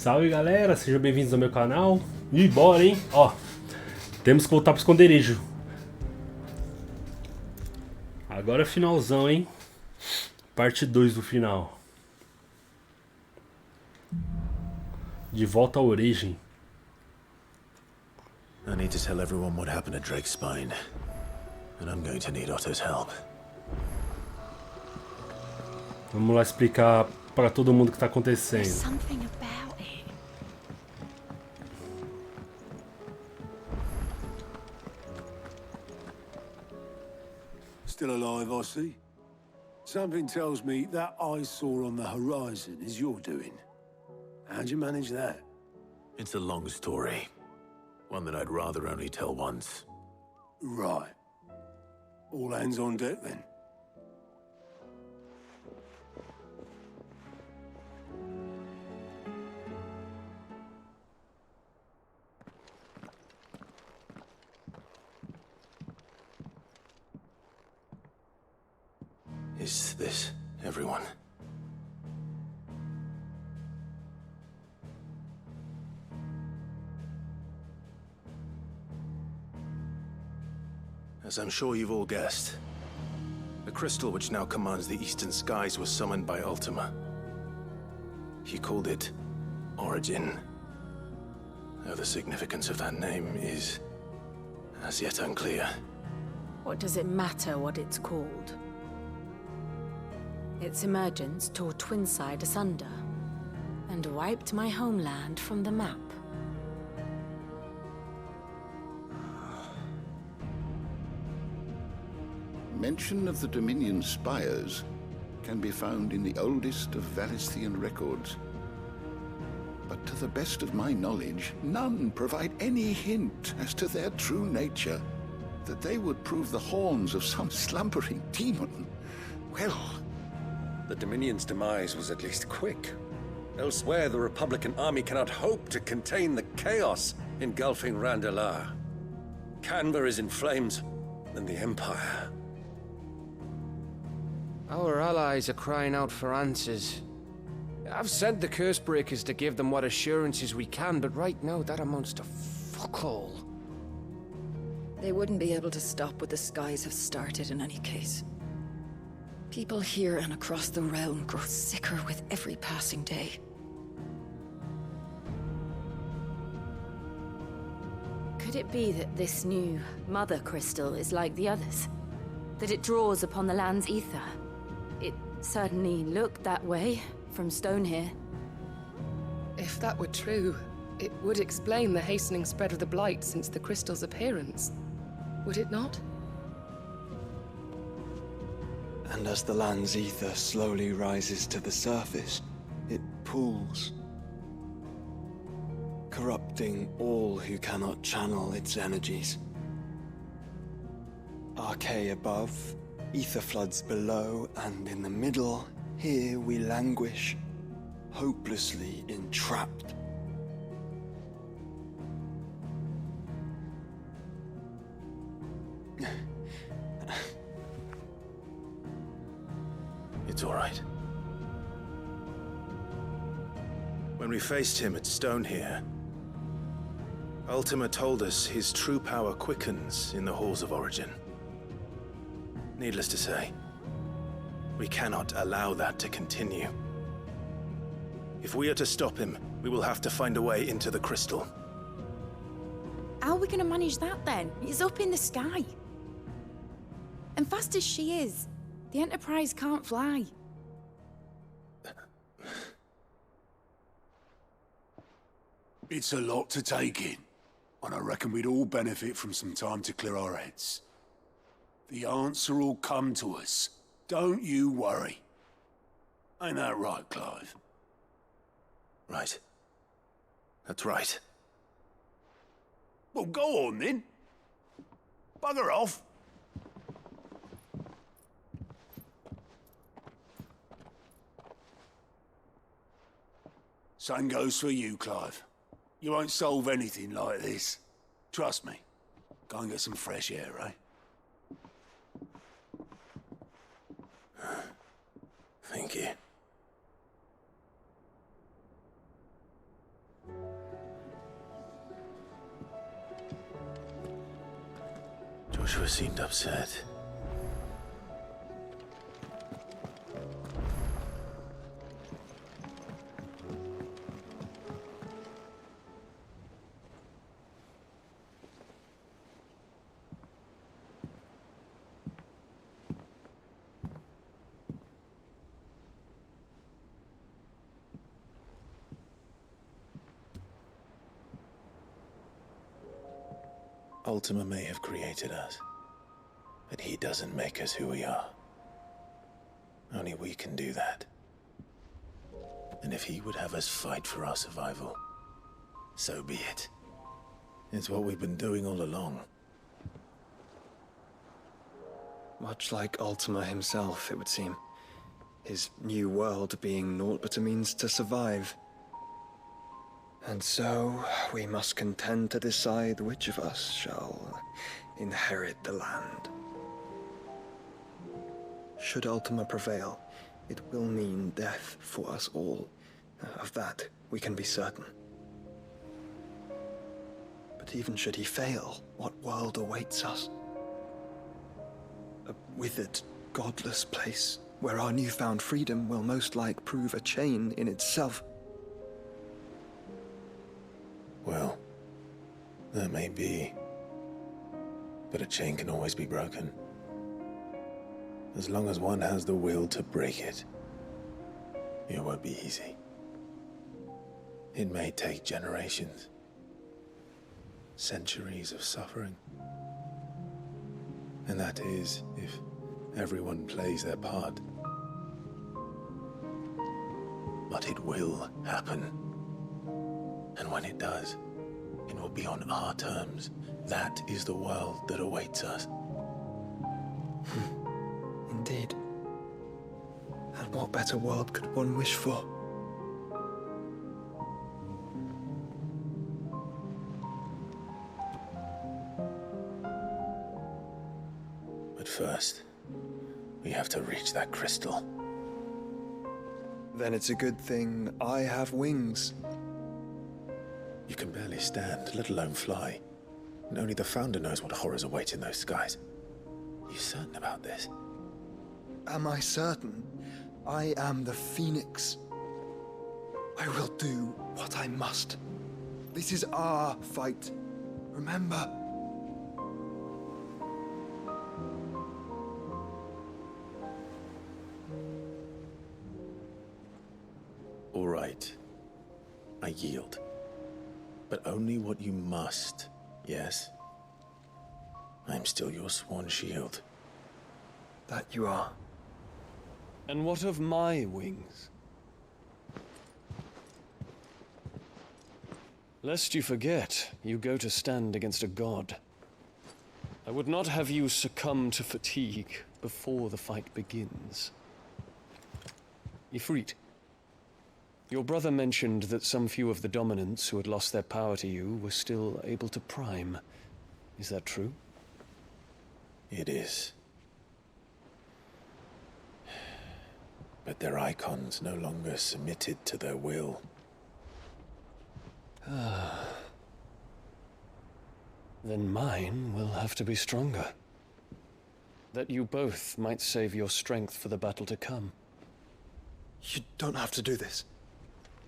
Salve galera, sejam bem-vindos ao meu canal. E bora, hein? Ó, temos que voltar pro esconderijo. Agora é finalzão, hein? Parte 2 do final. De volta à origem. I need to tell everyone what happened at Drake's Spine. And I'm going to need Otto's help. Vamos lá explicar para todo mundo o que tá acontecendo. Something about it. Still alive, I see. Something tells me that eyesore on the horizon is your doing. How'd you manage that? It's a long story. One that I'd rather only tell once. Right. All hands on deck, then. Is this everyone? As I'm sure you've all guessed, the crystal which now commands the eastern skies was summoned by Ultima. He called it Origin. Though the significance of that name is as yet unclear. What does it matter what it's called? Its emergence tore Twinside asunder and wiped my homeland from the map. Mention of the Dominion spires can be found in the oldest of Valisthian records. But to the best of my knowledge, none provide any hint as to their true nature. That they would prove the horns of some slumbering demon. Well, the Dominion's demise was at least quick. Elsewhere, the Republican army cannot hope to contain the chaos engulfing Randalar. Canva is in flames, and the Empire. Our allies are crying out for answers. I've sent the curse breakers to give them what assurances we can, but right now that amounts to fuck all. They wouldn't be able to stop what the skies have started in any case. People here and across the realm grow sicker with every passing day. Could it be that this new Mother Crystal is like the others? That it draws upon the land's ether? It certainly looked that way from stone here. If that were true, it would explain the hastening spread of the Blight since the crystal's appearance. Would it not? And as the land's ether slowly rises to the surface, it pools, corrupting all who cannot channel its energies. Archay above, ether floods below, and in the middle, here we languish, hopelessly entrapped. It's all right. When we faced him at Stone here, Ultima told us his true power quickens in the halls of Origin. Needless to say, we cannot allow that to continue. If we are to stop him, we will have to find a way into the crystal. How are we going to manage that then? It's up in the sky. And fast as she is, the Enterprise can't fly. It's a lot to take in, and I reckon we'd all benefit from some time to clear our heads. The answer will come to us. Don't you worry. Ain't that right, Clive? Right. That's right. Well, go on then. Bugger off. Same goes for you, Clive. You won't solve anything like this. Trust me. Go and get some fresh air, eh? Thank you. Joshua seemed upset. Ultima may have created us, but he doesn't make us who we are. Only we can do that. And if he would have us fight for our survival, so be it. It's what we've been doing all along. Much like Ultima himself, it would seem. His new world being naught but a means to survive. And so, we must contend to decide which of us shall inherit the land. Should Ultima prevail, it will mean death for us all. Of that, we can be certain. But even should he fail, what world awaits us? A withered, godless place, where our newfound freedom will most like prove a chain in itself. Well, that may be, but a chain can always be broken. As long as one has the will to break it, it won't be easy. It may take generations, centuries of suffering. And that is, if everyone plays their part. But it will happen. And when it does, it will be on our terms. That is the world that awaits us. Indeed. And what better world could one wish for? But first, we have to reach that crystal. Then it's a good thing I have wings. You can barely stand, let alone fly. And only the Founder knows what horrors await in those skies. Are you certain about this? Am I certain? I am the Phoenix. I will do what I must. This is our fight. Remember? All right. I yield. But only what you must, yes? I'm still your sworn shield. That you are. And what of my wings? Lest you forget, you go to stand against a god. I would not have you succumb to fatigue before the fight begins. Ifrit, your brother mentioned that some few of the dominants who had lost their power to you were still able to prime. Is that true? It is. But their icons no longer submitted to their will. Then mine will have to be stronger. That you both might save your strength for the battle to come. You don't have to do this.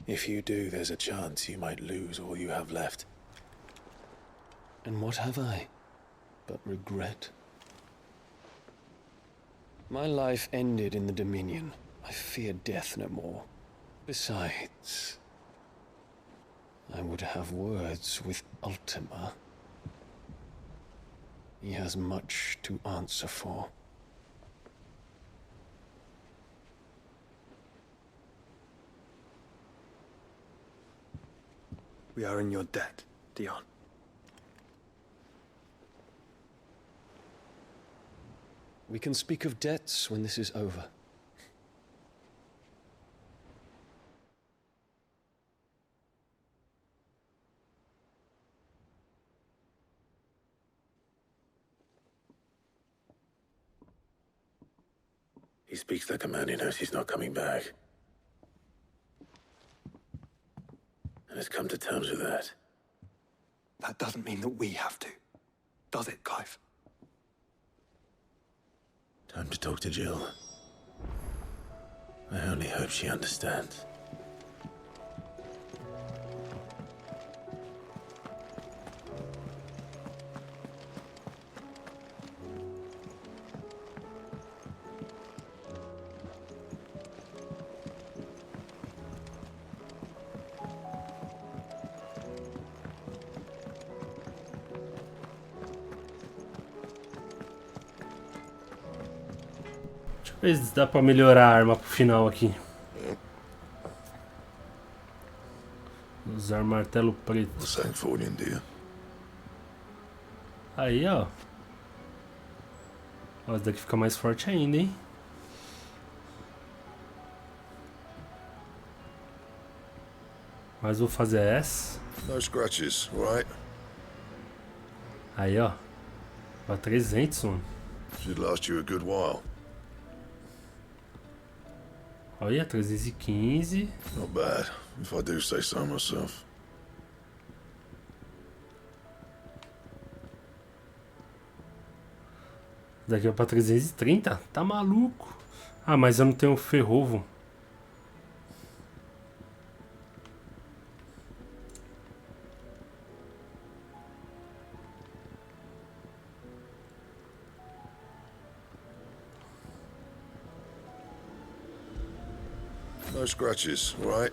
If you do, there's a chance you might lose all you have left. And what have I but regret? My life ended in the Dominion. I fear death no more. Besides, I would have words with Ultima. He has much to answer for. We are in your debt, Dion. We can speak of debts when this is over. He speaks like a man who knows he's not coming back. And has come to terms with that. That doesn't mean that we have to, does it, Clive? Time to talk to Jill. I only hope she understands. Ver se dá pra melhorar a arma pro final aqui. Usar martelo preto. Aí, ó. Ó, esse daqui fica mais forte ainda, hein? Mas vou fazer essa. No scratches, right? Aí, ó. Pra 300, mano. Should last you a good while. Olha, 315. Not bad, if I do say so myself. Daqui é pra 330? Tá maluco? Ah, mas eu não tenho ferrovo. No scratches, right?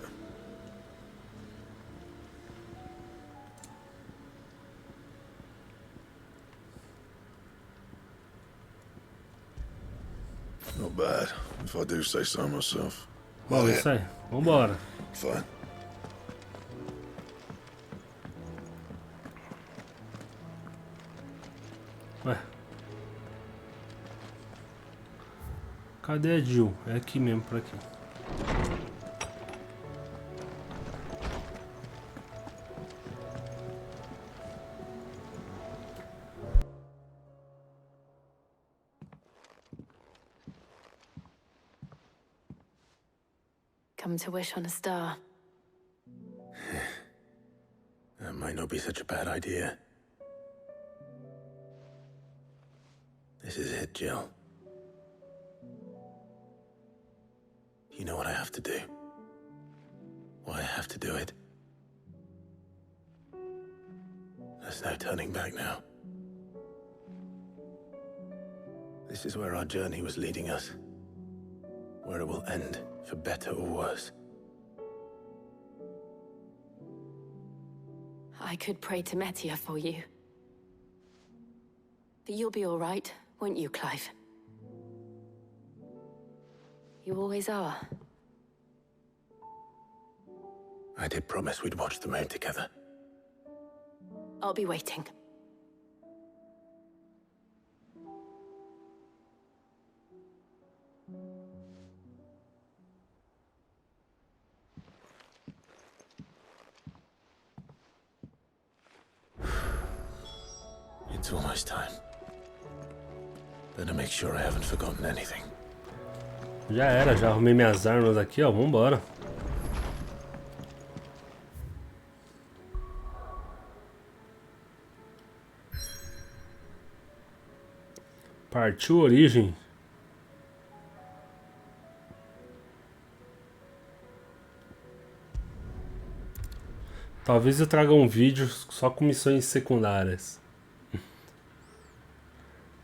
Not bad, if I do say so myself. Bom, isso aí. Vambora. Fine. Ué. Cadê a Jill? É aqui mesmo, por aqui. Come to wish on a star. That might not be such a bad idea. This is it, Jill. You know what I have to do. Why I have to do it. There's no turning back now. This is where our journey was leading us. Where it will end, for better or worse. I could pray to Metia for you. But you'll be all right, won't you, Clive? You always are. I did promise we'd watch the moon together. I'll be waiting. It's almost time. Better make sure I haven't forgotten anything. Já era, já arrumei minhas armas aqui, ó. Vambora. Partiu origem. Talvez eu traga um vídeo só com missões secundárias.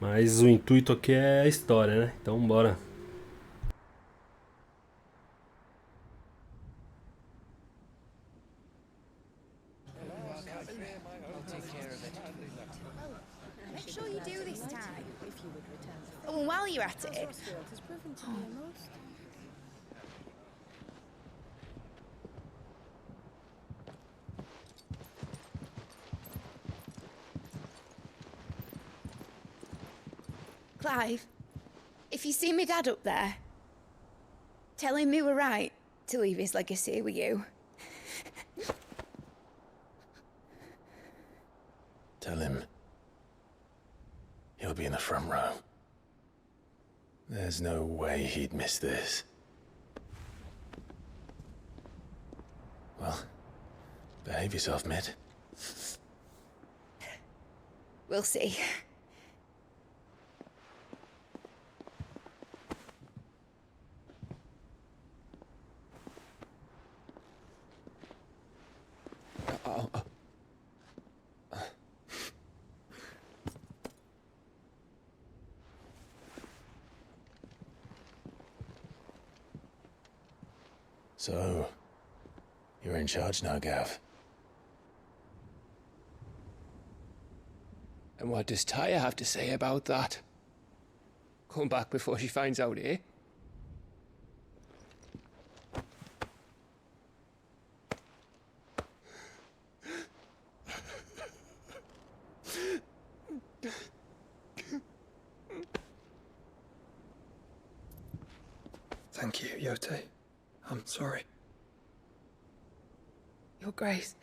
Mas o intuito aqui é a história, né? Então bora. Make sure you do this time. Oh, and while you're at it. Clive, if you see me dad up there, tell him we were right to leave his legacy with you. Tell him he'll be in the front row. There's no way he'd miss this. Well, behave yourself, Mitt. We'll see. So, you're in charge now, Gav. And what does Tyre have to say about that? Come back before she finds out, eh? Thank you, Yote. I'm sorry. Your Grace,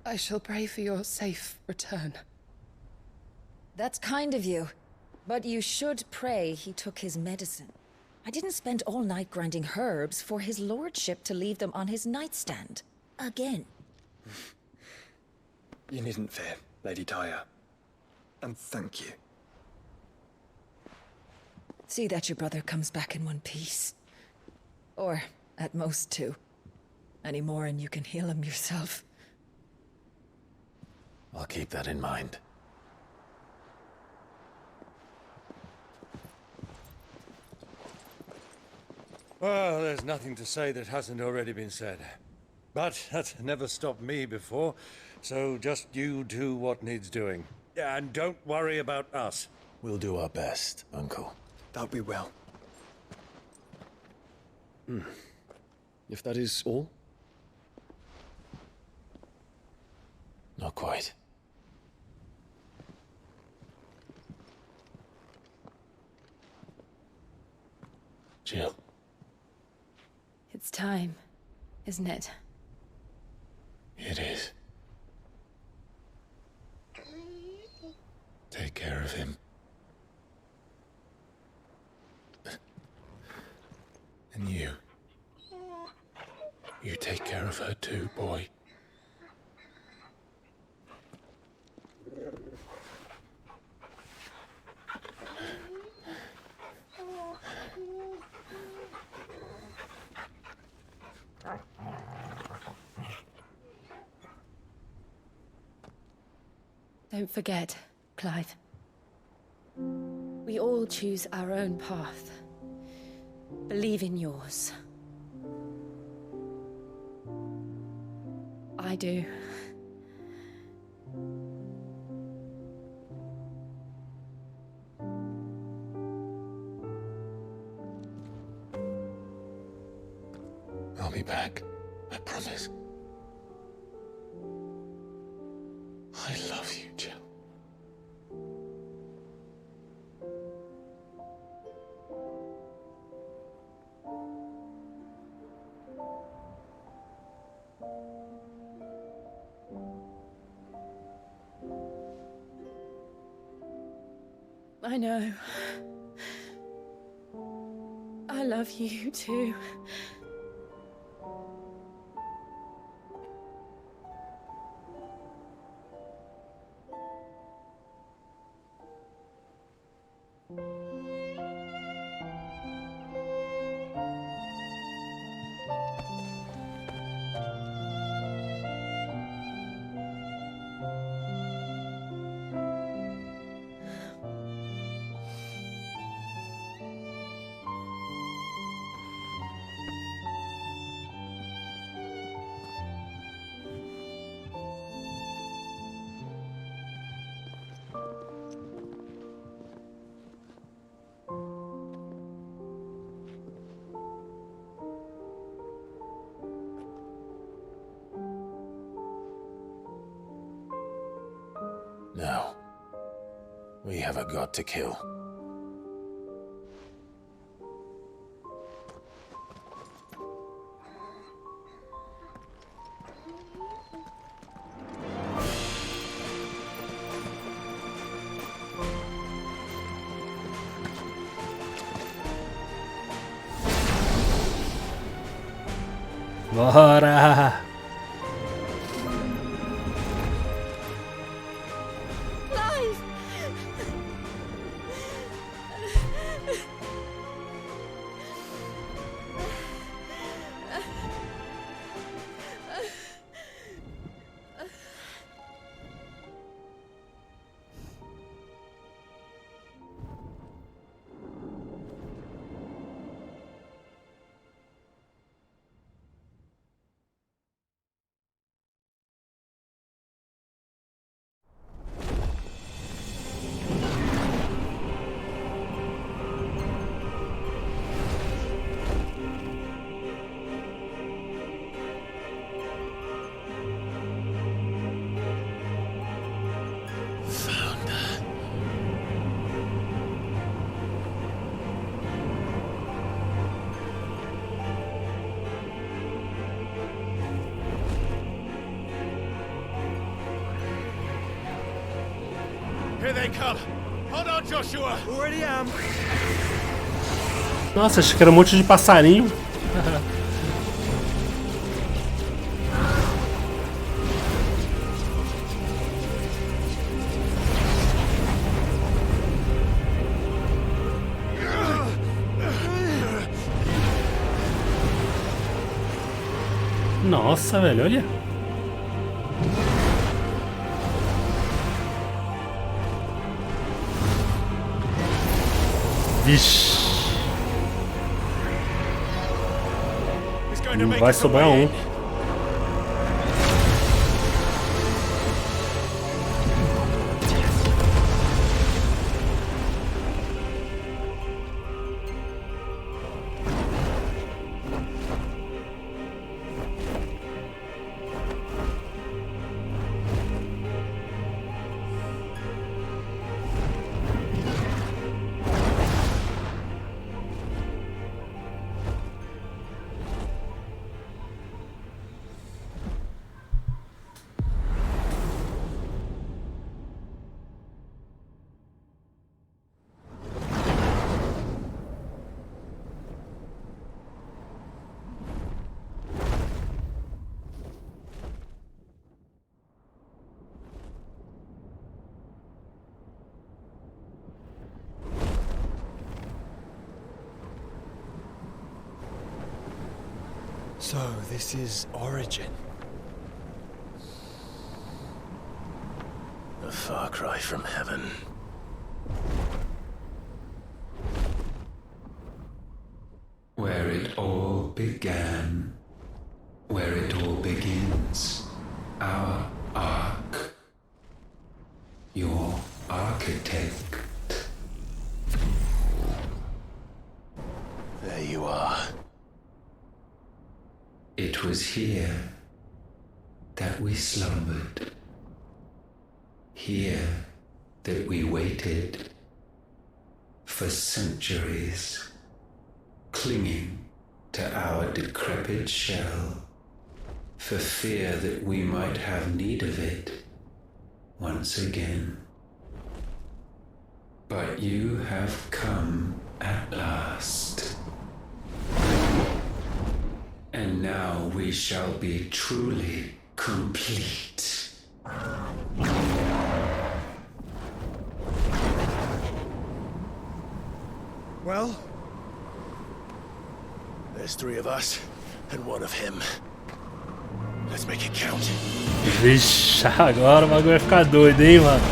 I shall pray for your safe return. That's kind of you. But you should pray he took his medicine. I didn't spend all night grinding herbs for his lordship to leave them on his nightstand. Again. You needn't fear, Lady Tyre. And thank you. See that your brother comes back in one piece. Or, at most, two. Any more and you can heal him yourself. I'll keep that in mind. Well, there's nothing to say that hasn't already been said. But that's never stopped me before, so just you do what needs doing. And don't worry about us. We'll do our best, Uncle. That we will. If that is all? Not quite. Jill. It's time, isn't it? It is. Take care of him. And you. You take care of her too, boy. Don't forget, Clive. We all choose our own path. Believe in yours. I do. I'll be back. I promise. I love you, Jill. I know. I love you too. Now, we have a god to kill. Bora! Clive! Here they come. Hold on, Joshua. Already am. Nossa, achei que era um monte de passarinho. Nossa, velho, olha. Vixe. Não vai sobrar um. So, this is Origin. A far cry from heaven. Where it all began, where it all begins, our arc, your architect. There you are. It was here that we slumbered, here that we waited for centuries, clinging to our decrepit shell, for fear that we might have need of it once again. But you have come at last. And now we shall be truly complete. Well, there's 3 of us and 1 of him. Let's make it count. Vixe, agora o bagulho vai ficar doido, hein, mano?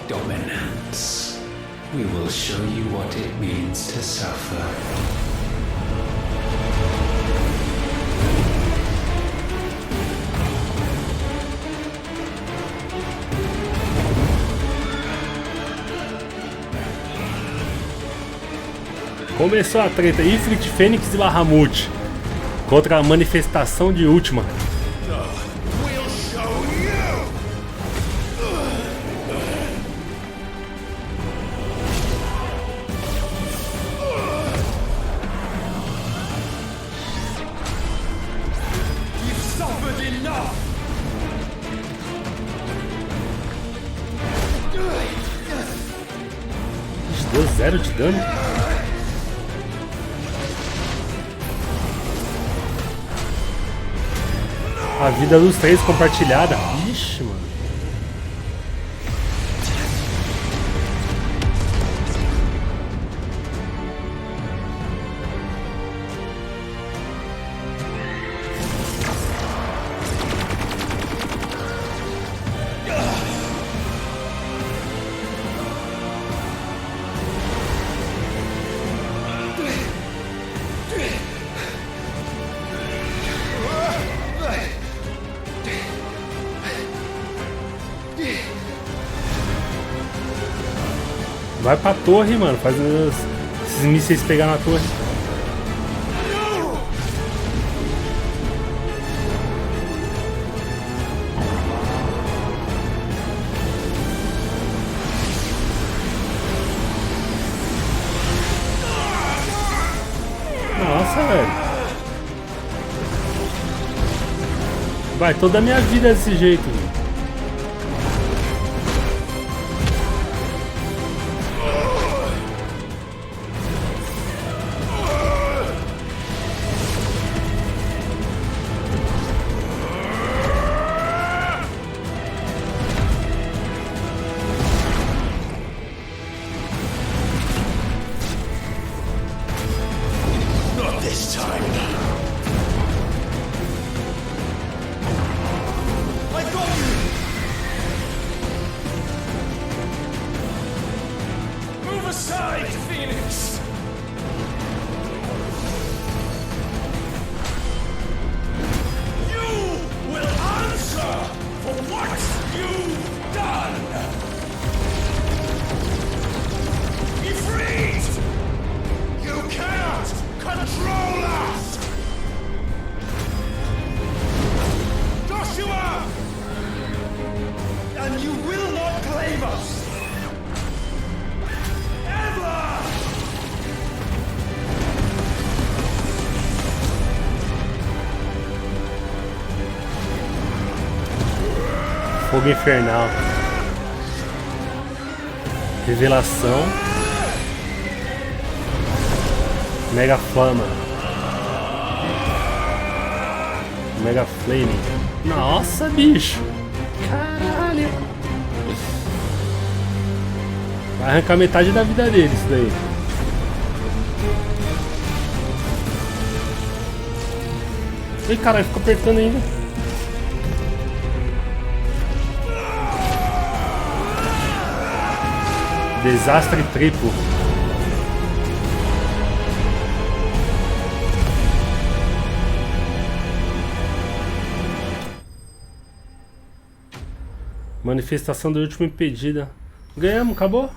Dominance. We will show you what it means to suffer. Começou a treta Ifrit, Fênix e Bahamut contra a manifestação de Ultima. Deu 0 de dano. A vida dos 3 compartilhada. Ixi, mano. Vai pra torre, mano. Faz esses mísseis pegar na torre. Nossa, velho. Vai, toda a minha vida é desse jeito, velho. Fogo infernal. Revelação. Mega flama. Mega flame. Nossa, bicho. Caralho. Vai arrancar metade da vida dele isso daí. Ih, caralho, ficou apertando ainda. Desastre triplo. Manifestação da última impedida. Ganhamos, acabou.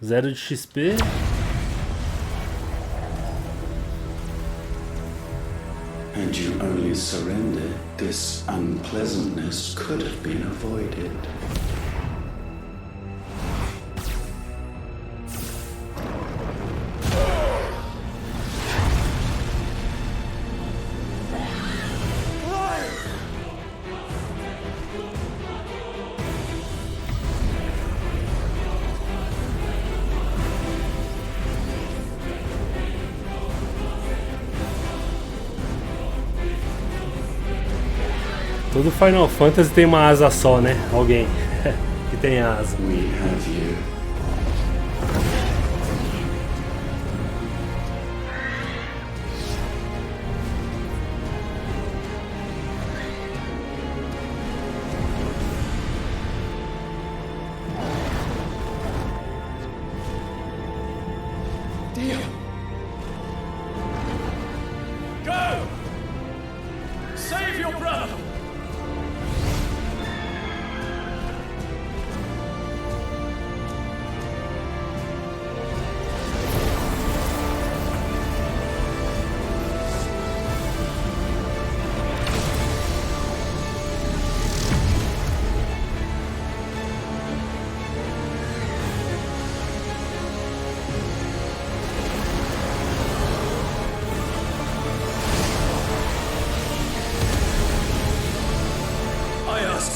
0 de XP. And you only surrendered, this unpleasantness could have been avoided. Todo Final Fantasy tem uma asa só, né? Alguém que tem asa. We have you. Deal. Go! Save your brother!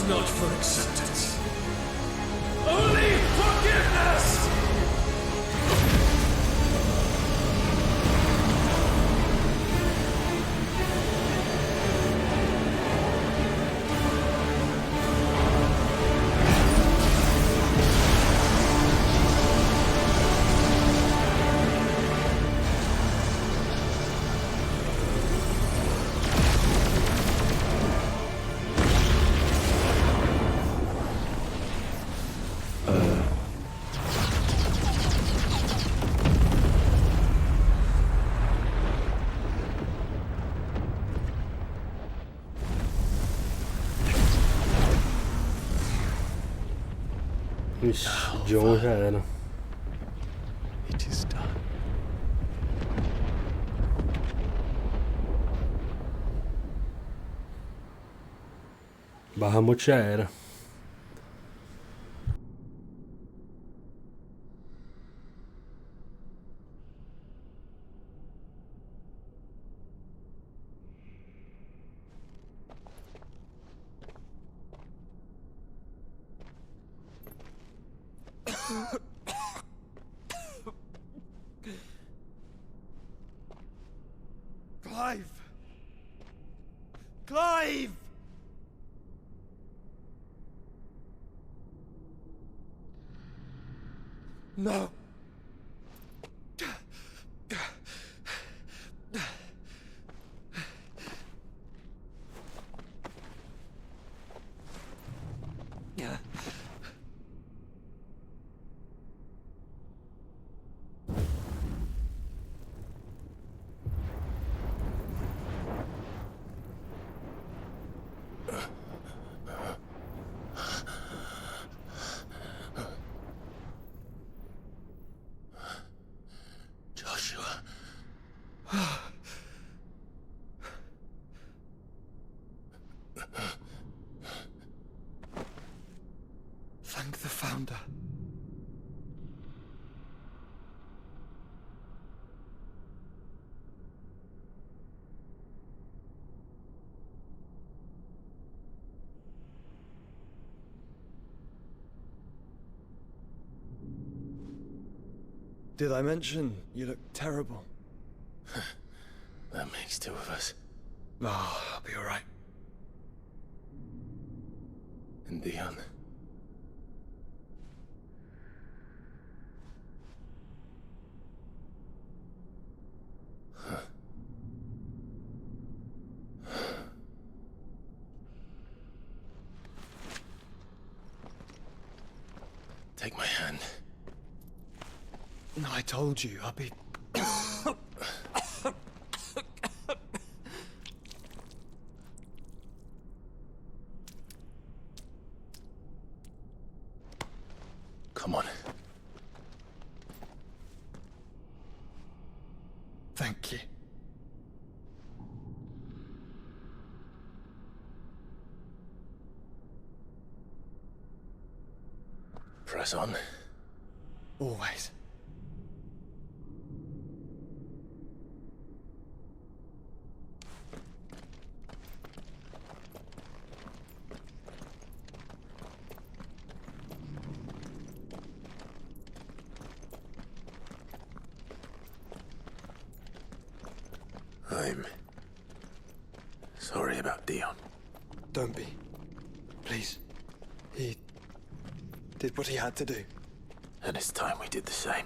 Not for acceptance. Only forgiveness! Ixi, John já era. It is done. Bahamut já era. Clive! Clive! No. Thank the Founder. Did I mention you look terrible? That makes two of us. Oh, I'll be alright. And Dion. Take my hand. No, I told you, I'll be... Come on. Thank you. Press on. Always. I'm sorry about Dion. Don't be. Please. He did what he had to do. And it's time we did the same.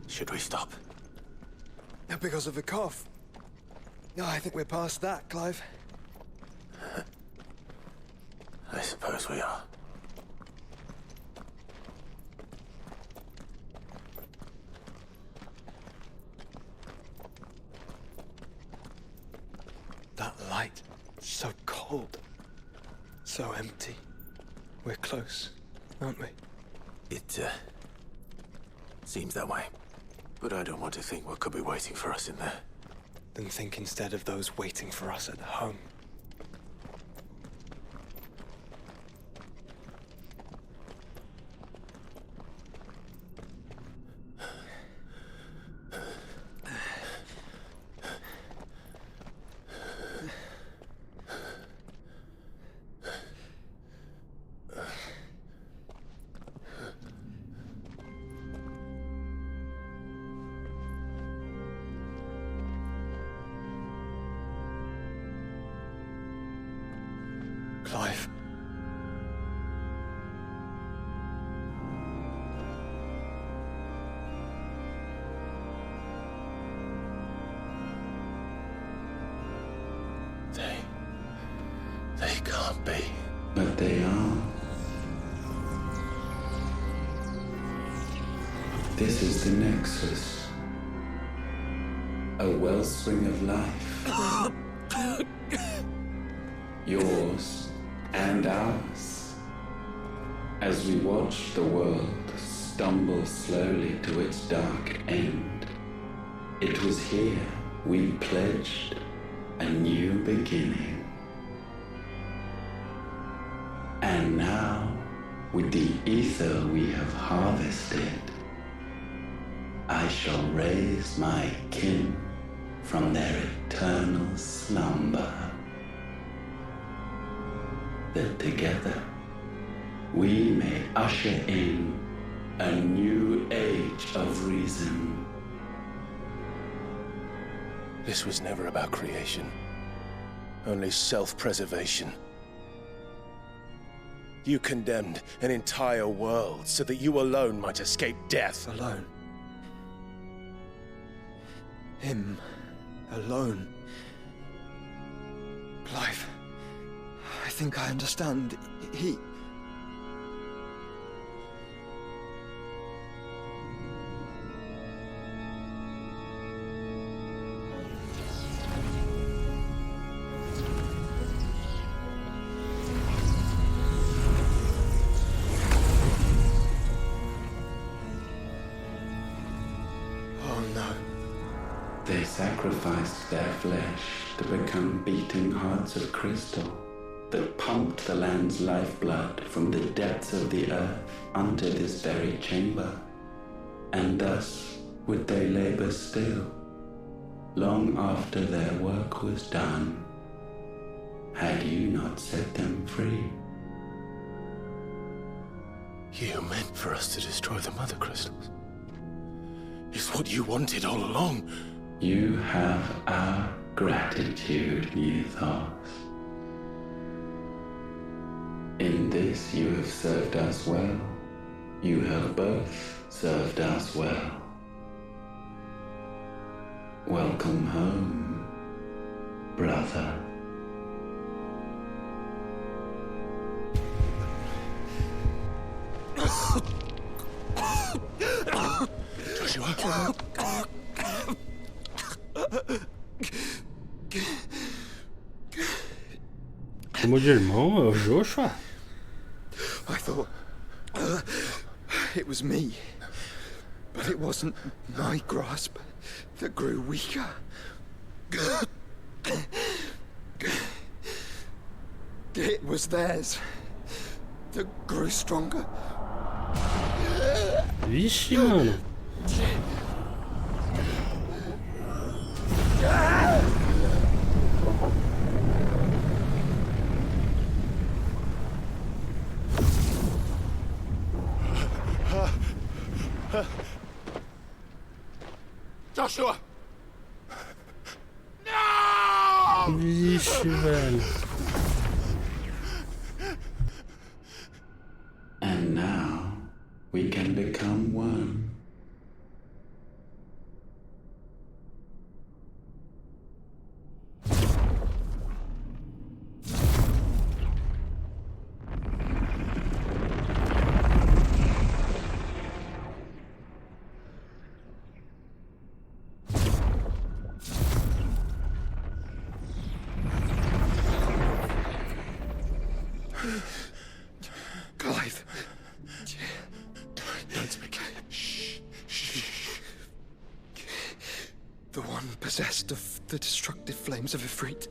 Should we stop? Because of the cough. No, I think we're past that, Clive. I suppose we are. That light, so cold, so empty. We're close, aren't we? It, seems that way. But I don't want to think what could be waiting for us in there. Then think instead of those waiting for us at home. Clive. They can't be. But they are. This is the Nexus. A wellspring of life. Yours and ours. As we watch the world stumble slowly to its dark end, it was here we pledged a new beginning. And now, with the ether we have harvested, I shall raise my kin from their eternal slumber, that together we may usher in a new age of reason. This was never about creation, only self-preservation. You condemned an entire world so that you alone might escape death. Alone. Him. Alone. Clive, I think I understand. He... They sacrificed their flesh to become beating hearts of crystal that pumped the land's lifeblood from the depths of the earth unto this very chamber. And thus would they labor still, long after their work was done, had you not set them free. You meant for us to destroy the mother crystals. It's what you wanted all along. You have our gratitude, Mythos. In this you have served us well. You have both served us well. Welcome home, brother. Joshua. Como de irmão, é o Joshua? I thought it was me, but it wasn't my grasp that grew weaker. It was theirs that grew stronger. Vixe, mano. Joshua! No! Vixe, velho. And now we can become one. Clive. Don't speak. Shh. The one possessed of the destructive flames of Ifrit,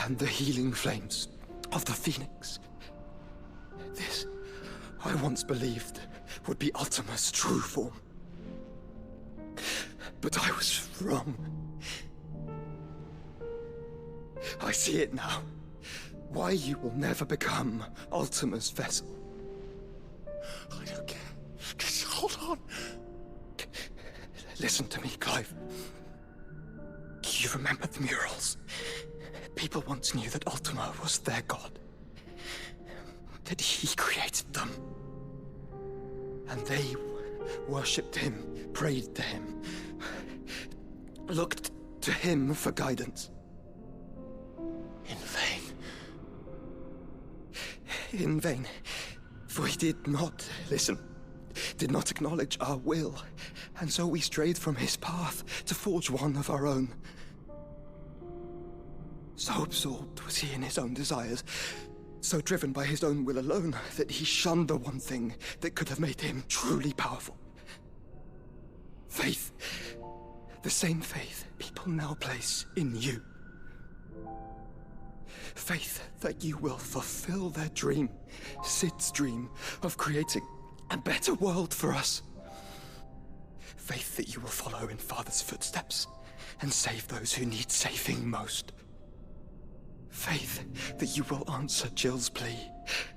and the healing flames of the Phoenix. This, I once believed, would be Ultima's true form. But I was wrong. I see it now. Why you will never become Ultima's vessel. I don't care. Just hold on. Listen to me, Clive. You remember the murals? People once knew that Ultima was their god. That he created them. And they worshipped him, prayed to him, looked to him for guidance. In vain. In vain. For he did not listen, did not acknowledge our will, and so we strayed from his path to forge one of our own. So absorbed was he in his own desires, so driven by his own will alone, that he shunned the one thing that could have made him truly powerful. Faith. The same faith people now place in you. Faith that you will fulfill their dream, Sid's dream, of creating a better world for us. Faith that you will follow in Father's footsteps and save those who need saving most. Faith that you will answer Jill's plea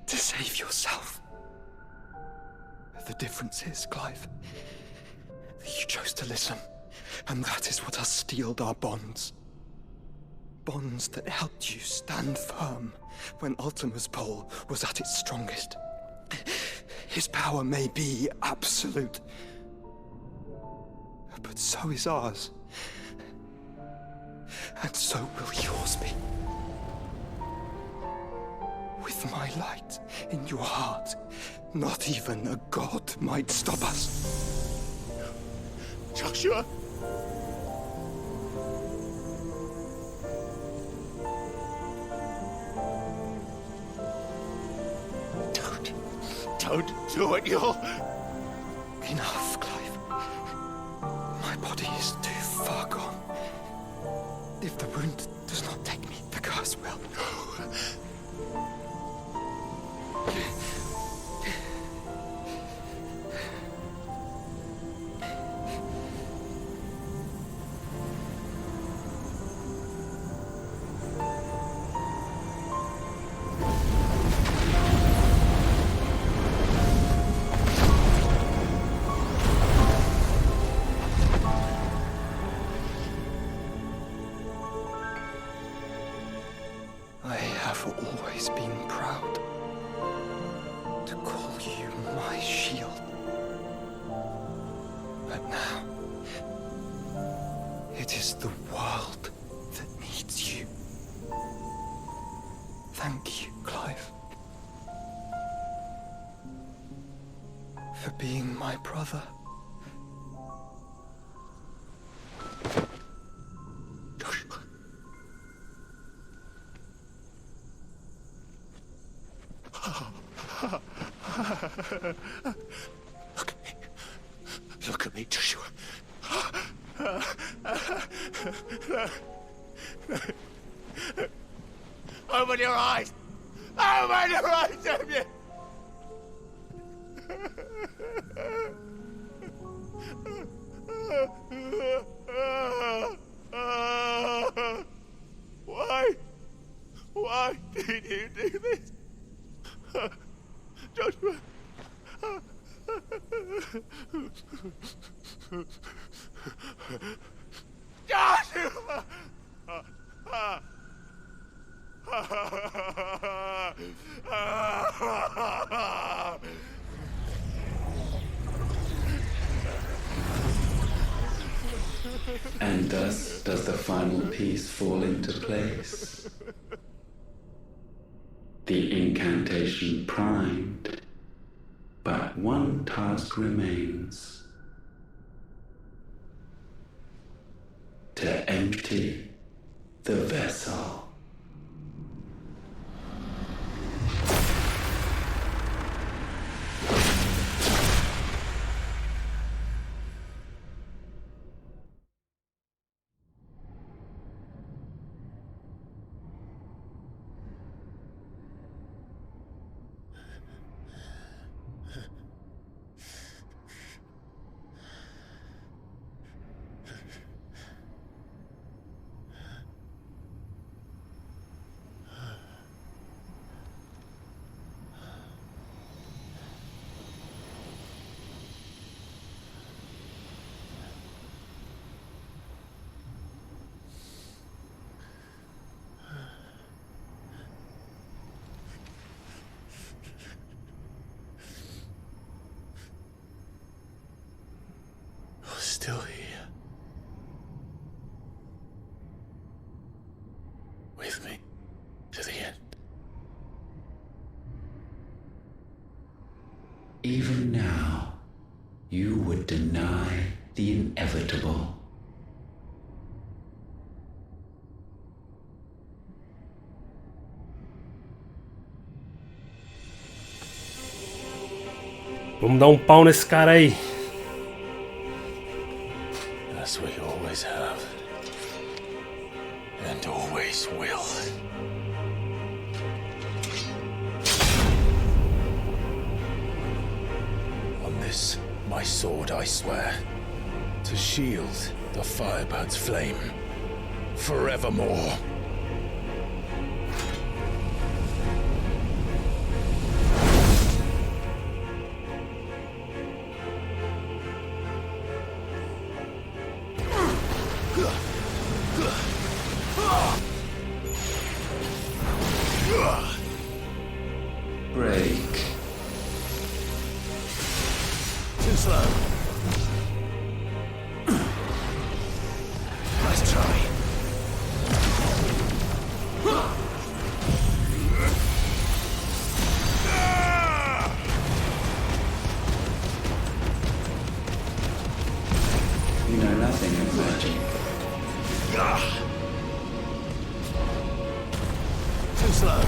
to save yourself. The difference is, Clive, that you chose to listen, and that is what has steeled our bonds. Bonds that helped you stand firm when Ultima's pull was at its strongest. His power may be absolute, but so is ours. And so will yours be. With my light in your heart, not even a god might stop us. Joshua! Don't do it, you'll... Enough, Clive. My body is too far gone. If the wound does not take me, the curse will. I have always been proud to call you my shield. But now, it is the world that needs you. Thank you, Clive, for being my brother. Look at me, Joshua. Open your eyes! Open your eyes, damn you! Why? Why did you do this? Joshua! Joshua! And thus does the final piece fall into place. The incantation primed, but one task remains. To empty the vessel. Still here. With me to the end. Even now, you would deny the inevitable. Vamos dar um pau nesse cara aí. As we always have. And always will. On this, my sword, I swear. to shield the Firebird's flame forevermore. Break. Too slow. Nice try. You know nothing of magic. Too slow.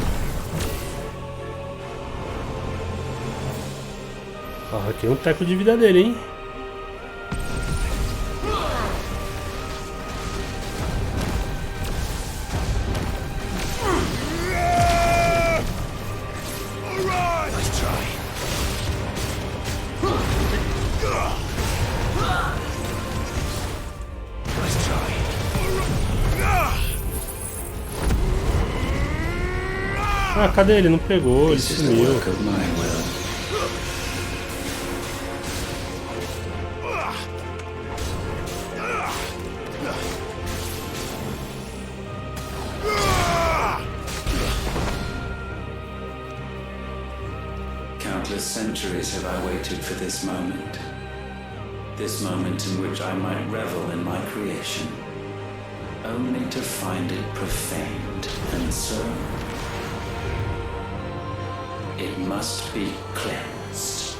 Arranquei um teco de vida dele, hein? Ah, cadê ele? Não pegou, ele sumiu. Countless centuries have I waited for this moment. This moment in which I might revel in my creation, only to find it profaned, and so it must be cleansed.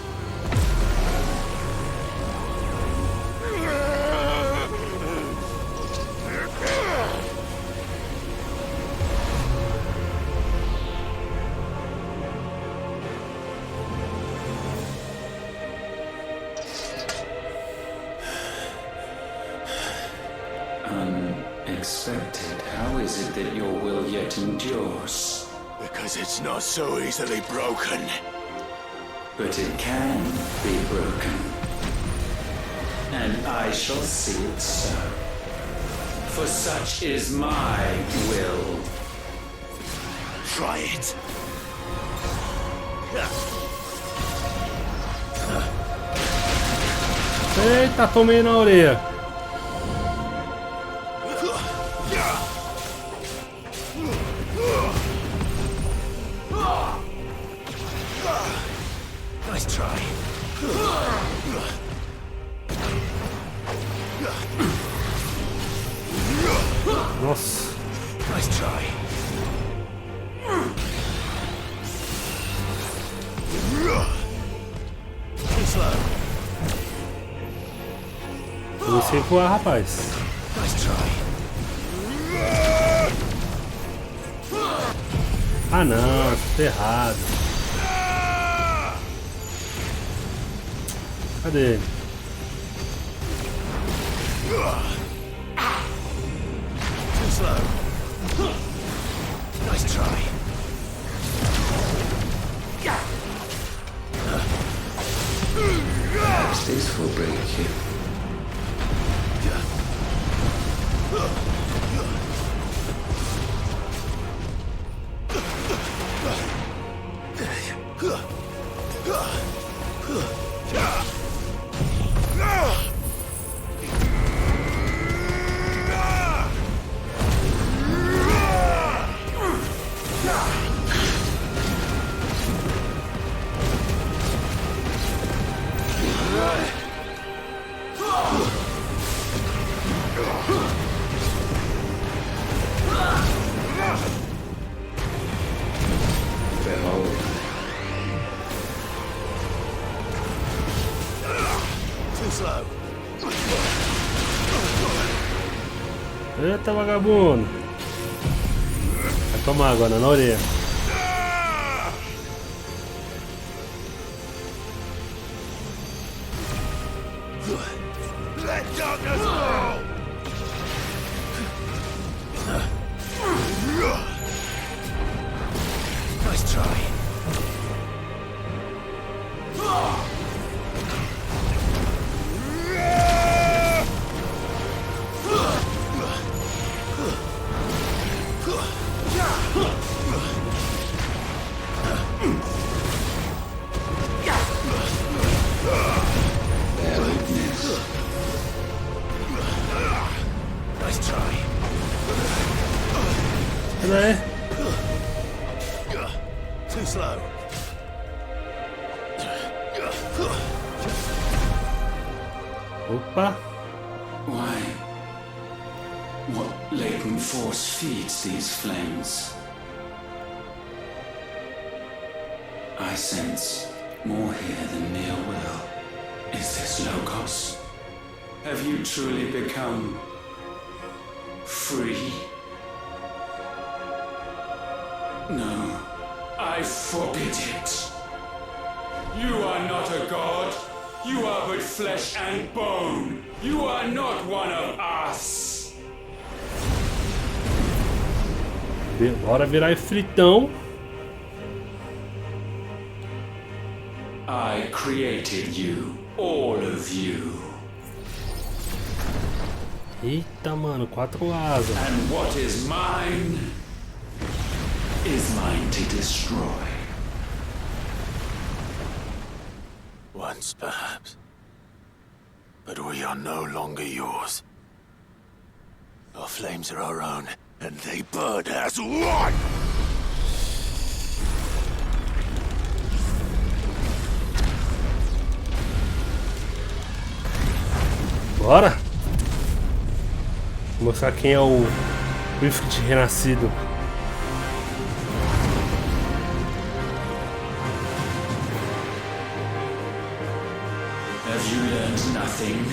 Unexpected. How is it that your will yet endures? Because it's not so easily broken. But it can be broken. And I shall see it so. For such is my will. Try it. Eita, tomei na orelha. Nice try. Nossa. Nice try. Too slow. Eu não sei voar, rapaz. Nice try. Ah não, tô errado. Cadê ele? Too slow. Nice try. Perhaps this will break you. Eita, vagabundo. Vai tomar agora na orelha. Nice try. Bear witness. Nice try. Né? Too slow. Opa. Why? What latent force feeds these flames? I sense more here than mere will. Is this Logos? Have you truly become free? No, I forbid it. You are not a god. You are but flesh and bone. You are not one of us. Bora virar fritão. I created you, all of you. Eita, mano, 4 asas. And what is mine is mine to destroy. Once, perhaps. But we are no longer yours. Our flames are our own, and they burn as one! Bora! Vou mostrar quem é o Ifrit renascido. Have you learned nothing?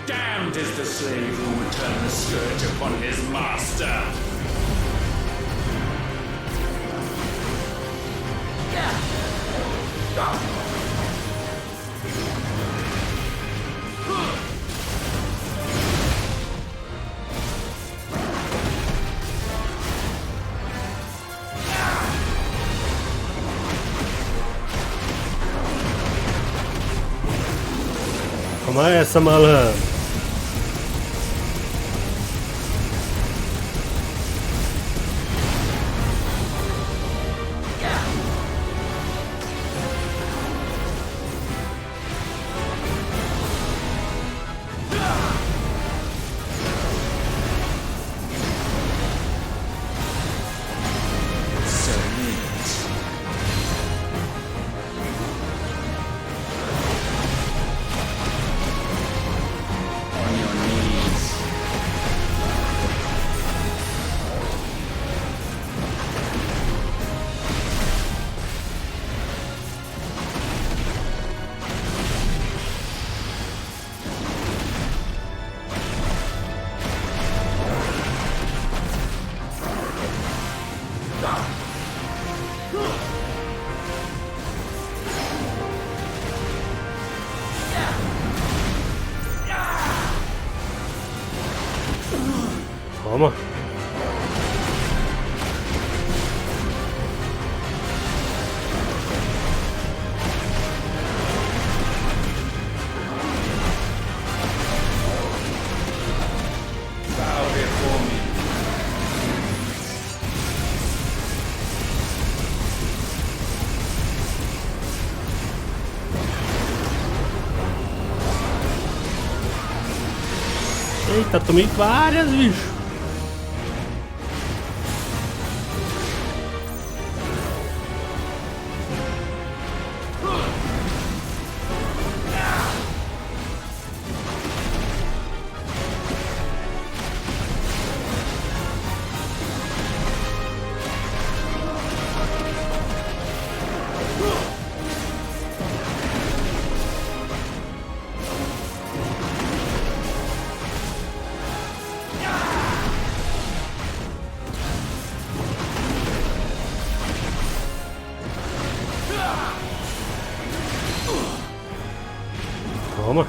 Damned is the slave who would turn the scourge upon his master! Toma essa, malandro. Toma. Bow before me. Eita, tomei várias, bicho. Toma.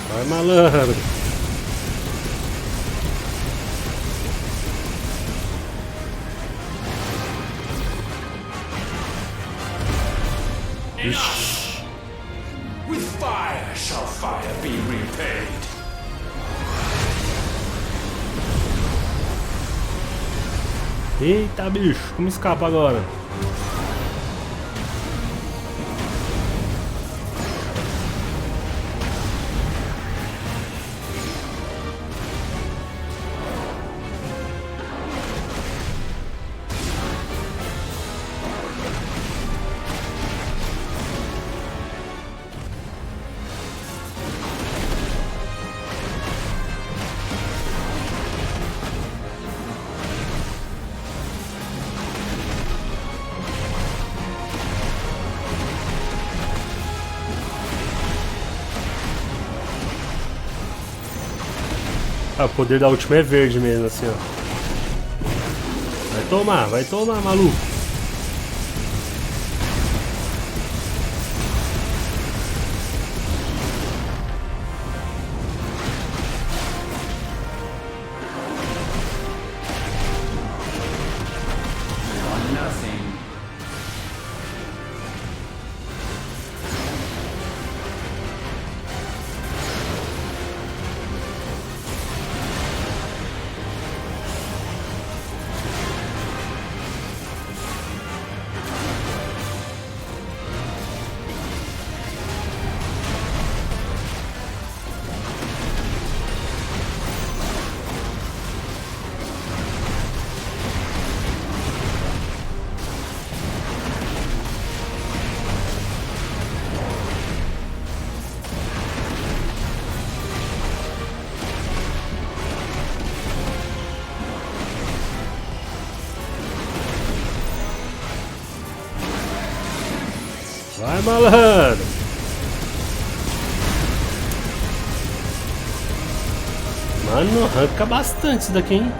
Vai, malandro. With fire shall fire be repaid. Eita, bicho, como escapa agora? Ah, o poder da última é verde mesmo, assim, ó. Vai tomar, maluco. Vai, malandro! Mano, arranca bastante isso daqui, hein?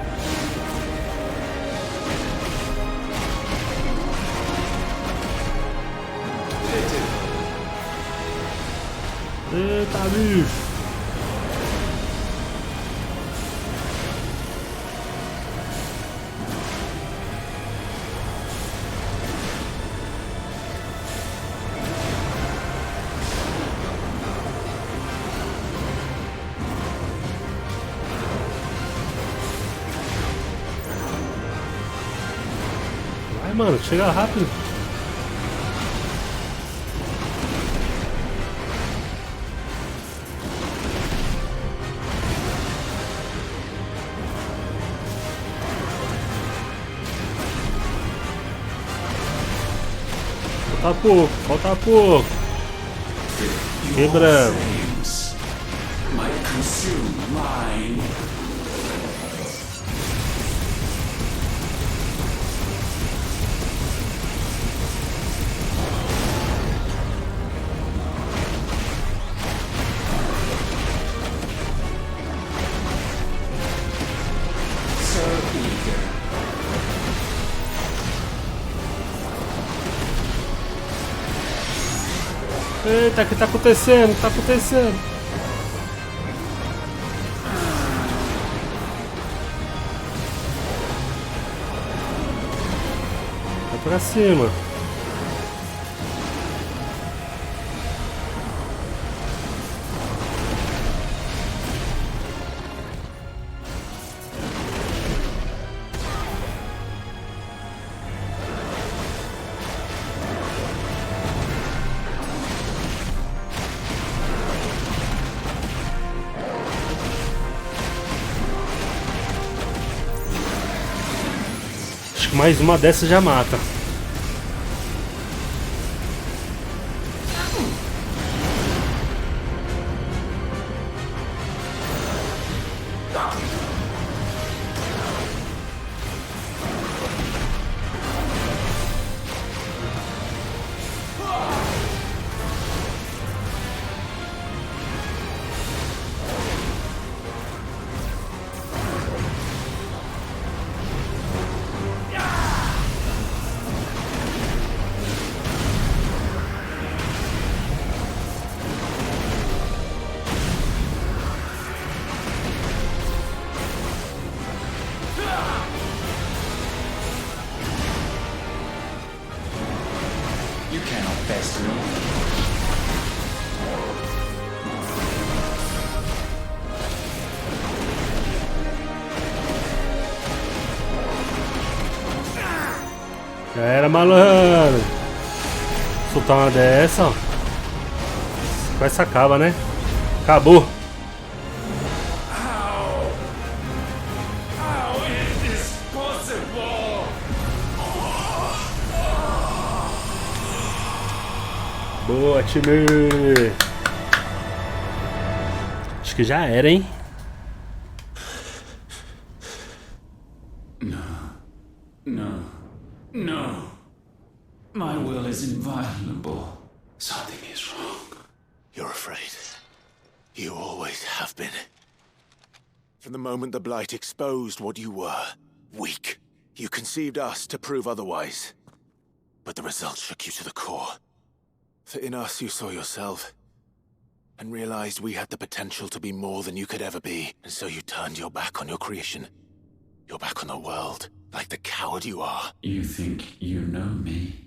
Eita, bicho! Vai, mano, chega rápido. Falta pouco. Quebrando. Might consume mine. So eager. Eita, o que tá acontecendo? O que tá acontecendo? Vai pra cima. Acho que mais uma dessas já mata. destiny. Já era, malandro. Soltar uma dessa, ó. Com essa acaba, né? Acabou. How is this possible? Boa, time. Acho que já era, hein? No. My will is inviolable. Something is wrong. You're afraid. You always have been. From the moment the Blight exposed what you were, weak, you conceived us to prove otherwise. But the results shook you to the core. For in us you saw yourself, and realized we had the potential to be more than you could ever be. And so you turned your back on your creation. Your back on the world, like the coward you are. You think you know me?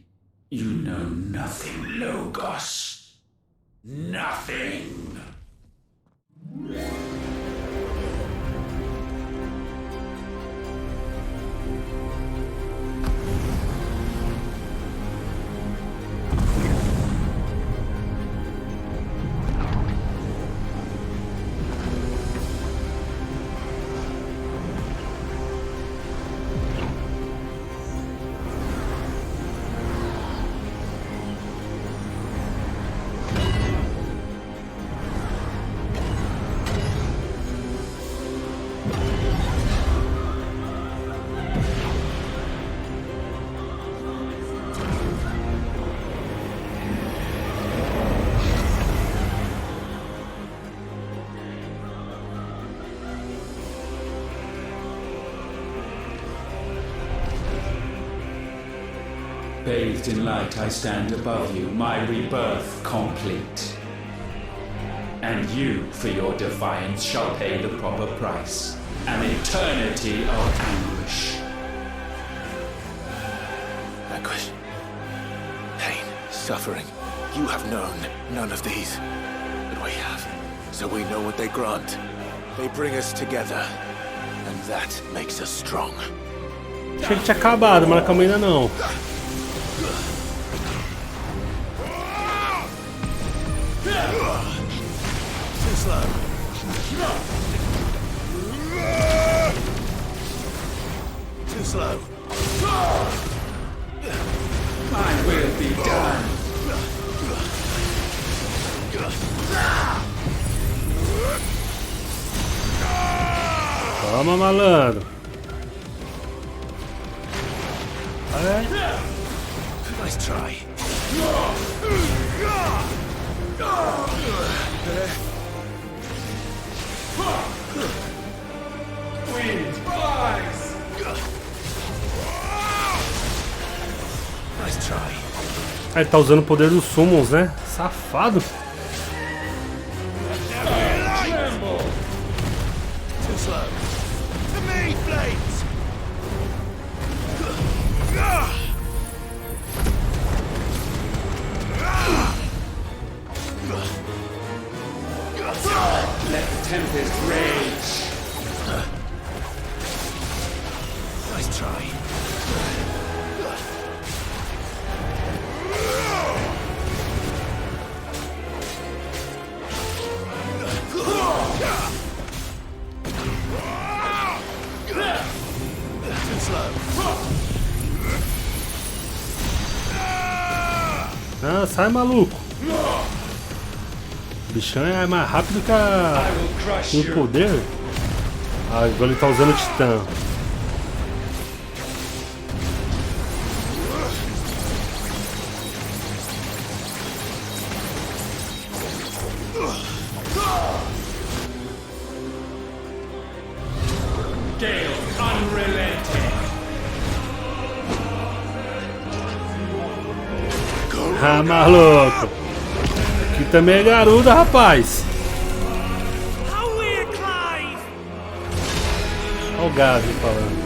You know nothing, Logos. Nothing. Bathed in light, I stand above you, my rebirth complete. And you, for your defiance, shall pay the proper price. An eternity of anguish. Anguish. Pain. Suffering. You have known none of these. But we have. So we know what they grant. They bring us together. And that makes us strong. Achei que tinha acabado, mas calma ainda não. Too slow. Too slow. My will be done. Toma, malandro. Nice try. Wind, rise! Nice try. Ele tá usando o poder dos summons, né? Safado. Too slow. To me, Blades! Let the tempest rage. Nice try. Too slow. Ah, sai, maluco. O bichão é mais rápido que o poder. Ah, agora ele tá usando o titã. Gale unrelenting. Ah, maluco. Aqui também é garuda, rapaz. Olha o Gavi falando.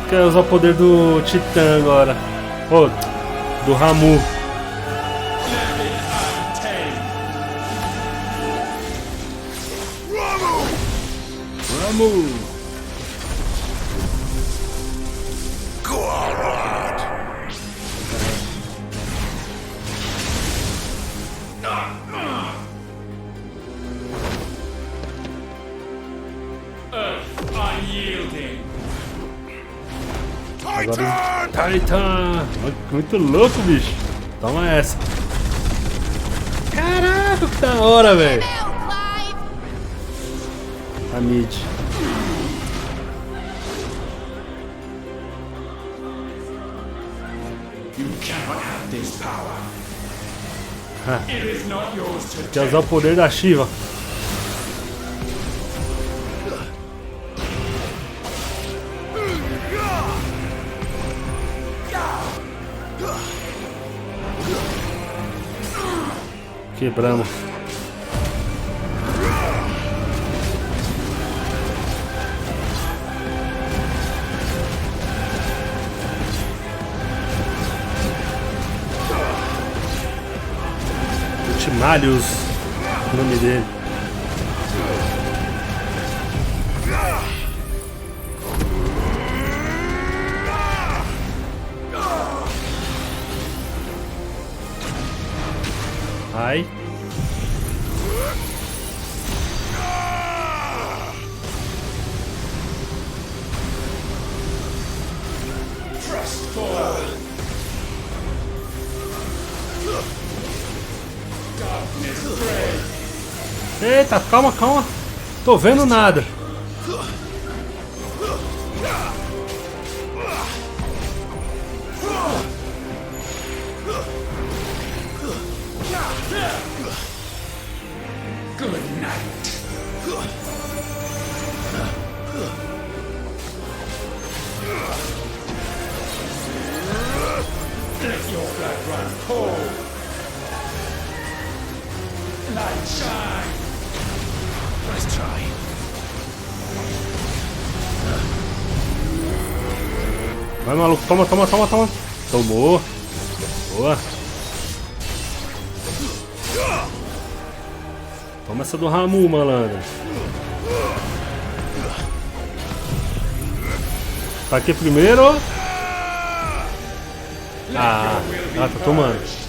Quer usar o poder do Titã agora. Oh, do Ramu. Ramu. Agora Titan! Muito louco, bicho. Toma essa. Caraca, que da hora, velho. A mid. Quer usar o poder da Shiva. Quebramos. Ultimários, o nome dele. Ai. Eita, calma, calma. Tô vendo nada. Vai, maluco, toma, toma, toma, toma. Tomou. Boa. Toma essa do Ramu, malandro. Tá aqui primeiro. Ah, tá tomando.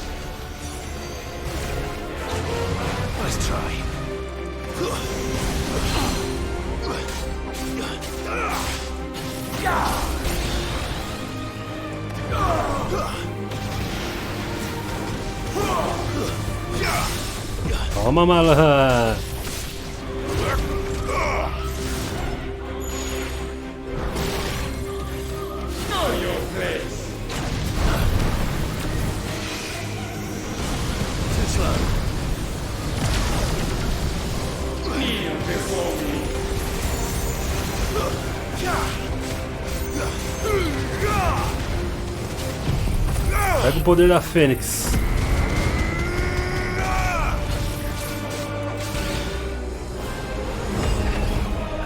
Toma, malandro. Pega o poder da Fênix.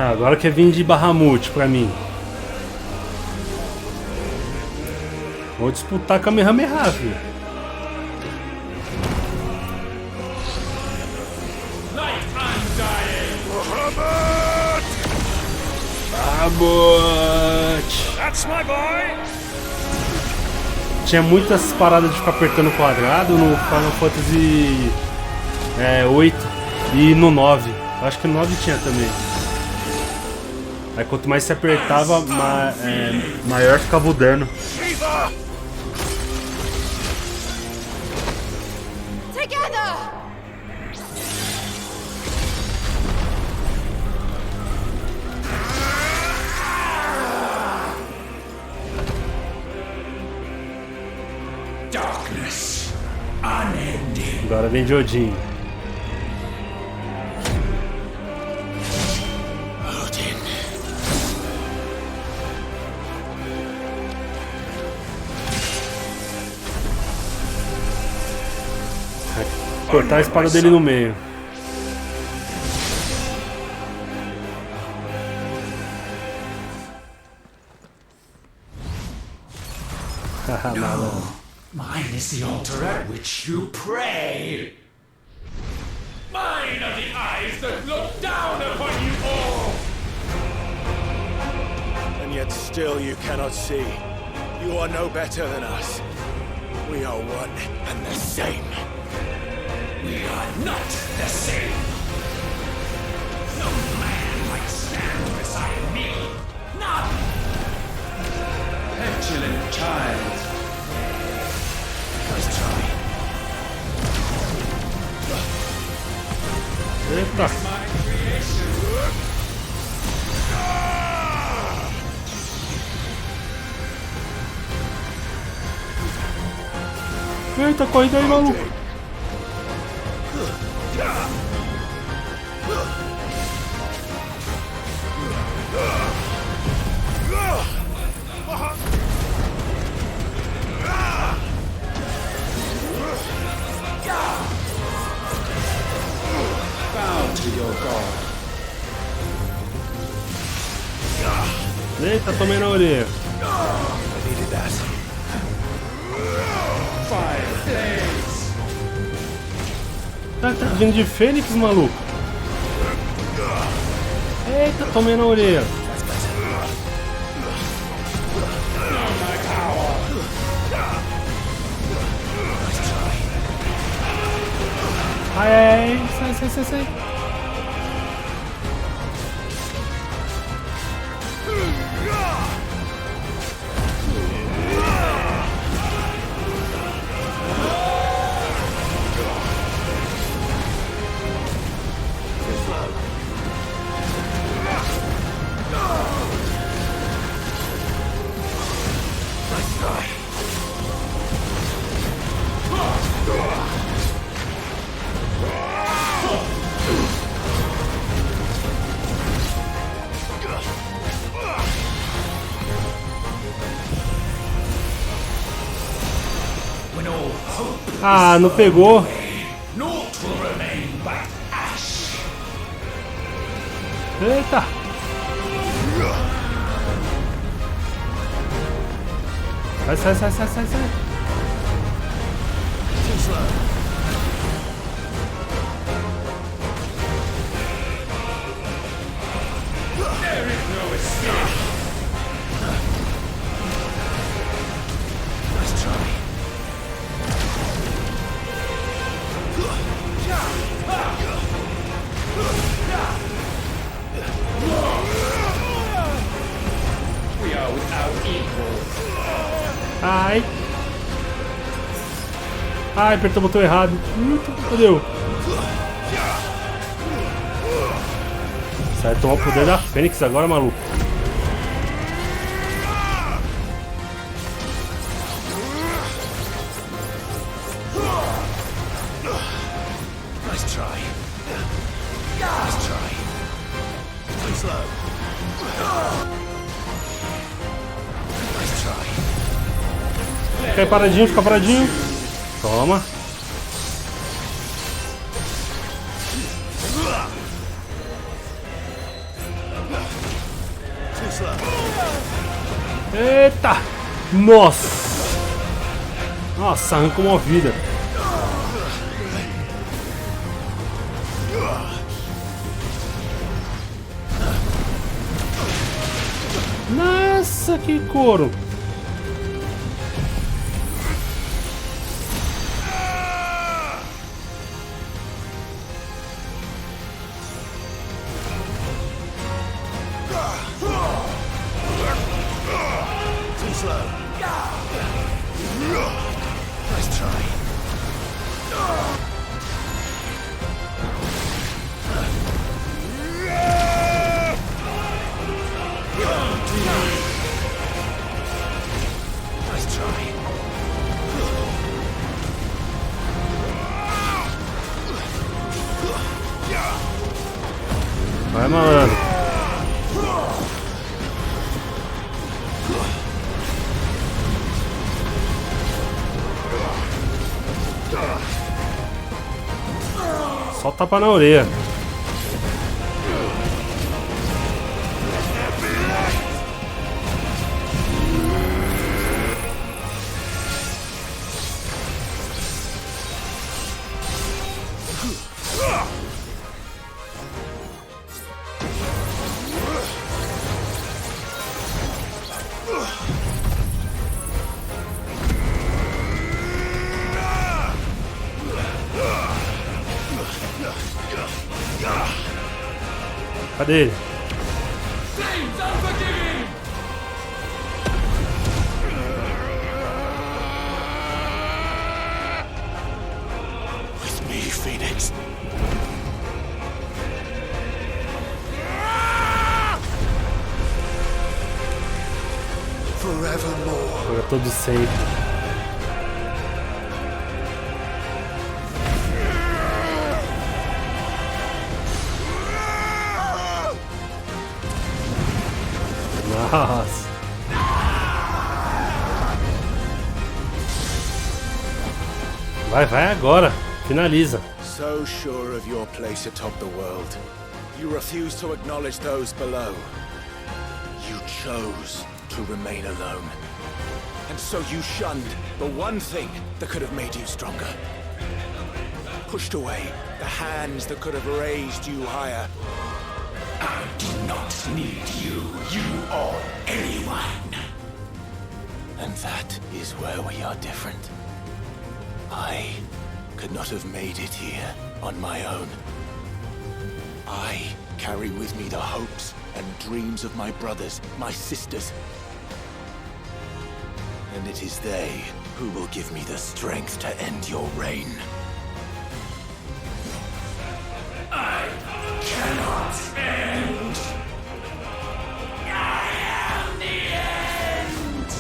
Ah, agora quer vir de Bahamut pra mim. Vou disputar com a Kamehameha, filho. Tinha muitas paradas de ficar apertando o quadrado no Final Fantasy 8 e no 9. Acho que no 9 tinha também. Aí quanto mais se apertava, maior ficava o dano. Agora vem de Odin. Cortar a espada dele no meio. No, mine is the altar at which you pray. Mine are the eyes that look down upon you all. And yet still you cannot see. You are no better than us. We are one and the same. We are not the same. No man might stand beside me. None. Petulant child. Let's try. Eita. My creation. Eita, corrida aí, maluco. Bow to your god. Eita, tomei na orelha. I needed that. Fire blaze. Tá vindo de Fênix, maluco. Eita, tomei na orelha. Ai, ai, ai, sai. Ah, não pegou. Eita. Sai. Ai, apertou o botão errado. Fodeu. Sai tomar o poder da Fênix agora, maluco. Fica paradinho. Toma. Eita! Nossa! Nossa, arrancou uma vida. Nossa, que couro! Vai, malandro. Só tapa na orelha. Cadê ele? With me, Phoenix. Forevermore. Joga todo sempre. Nossa. Vai agora. Finaliza. So sure of your place atop the world, you refuse to acknowledge those below. You chose to remain alone. And so you shunned the one thing that could have made you stronger. Pushed away the hands that could have raised you higher. I do not need you or anyone. And that is where we are different. I could not have made it here on my own. I carry with me the hopes and dreams of my brothers, my sisters. And it is they who will give me the strength to end your reign. I cannot end. I am the end.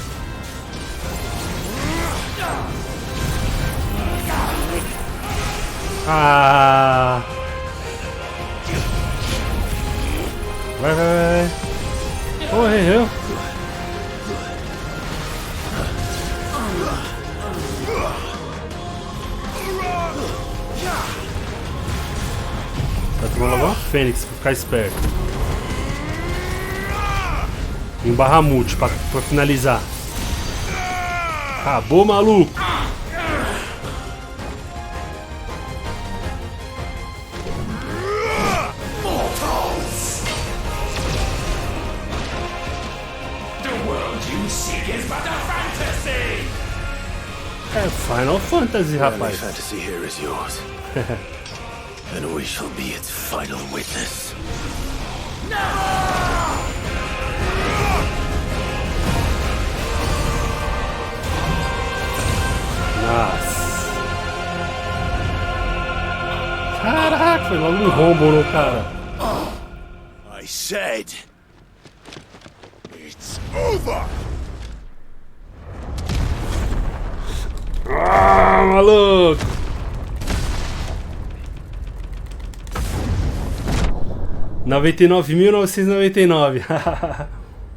Ah. Vai. Morreu. Vai tomar logo uma fênix pra ficar esperto. Um barramute pra finalizar. Acabou, maluco. É Final Fantasy, rapaz. The fantasy here is yours. And we shall be its final witness. Nossa. Caraca, foi logo um rombo no cara. I said, it's over. Ah, maluco. $99.999.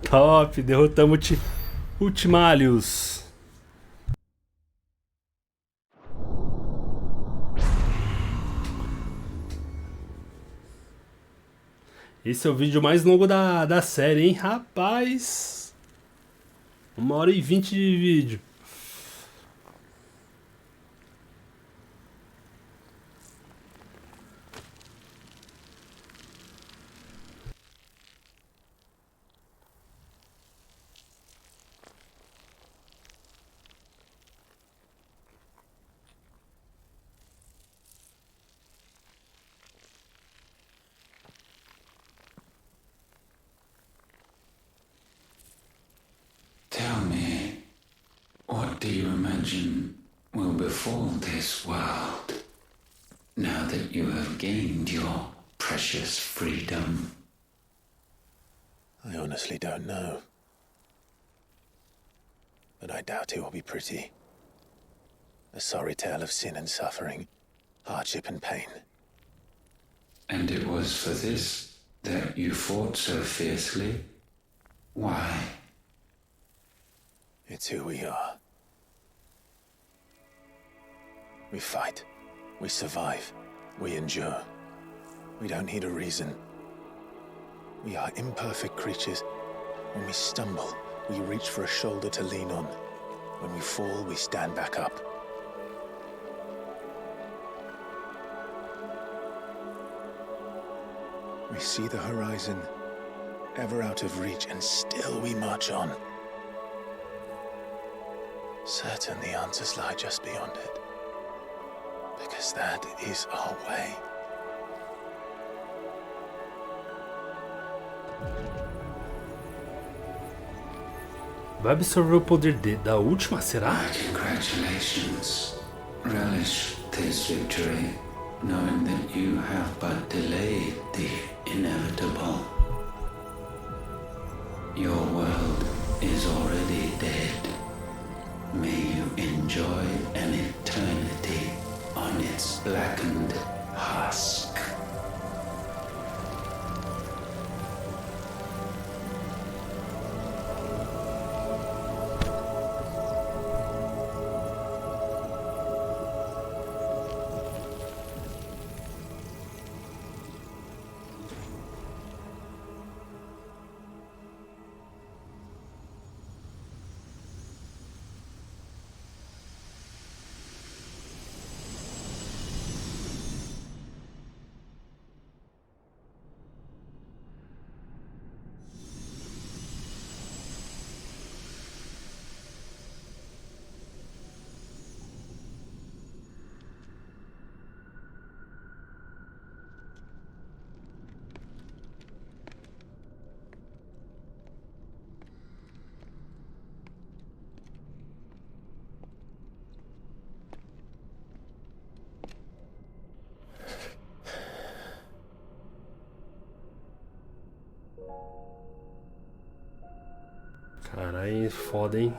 Top, derrotamos Ultimalius. Esse é o vídeo mais longo da série, hein, rapaz? 1h20 de vídeo. Tell me, what do you imagine will befall this world now that you have gained your precious freedom? I honestly don't know. But I doubt it will be pretty. A sorry tale of sin and suffering, hardship and pain. And it was for this that you fought so fiercely? Why? It's who we are. We fight. We survive. We endure. We don't need a reason. We are imperfect creatures. When we stumble, we reach for a shoulder to lean on. When we fall, we stand back up. We see the horizon, ever out of reach, and still we march on. Certain the answers lie just beyond it, because that is our way. Vai absorver o poder da última, será? Congratulations. Relish this victory, knowing that you have but delayed the inevitable. Your world is already dead. May you enjoy an eternity on its blackened husk. Caralho, foda, hein?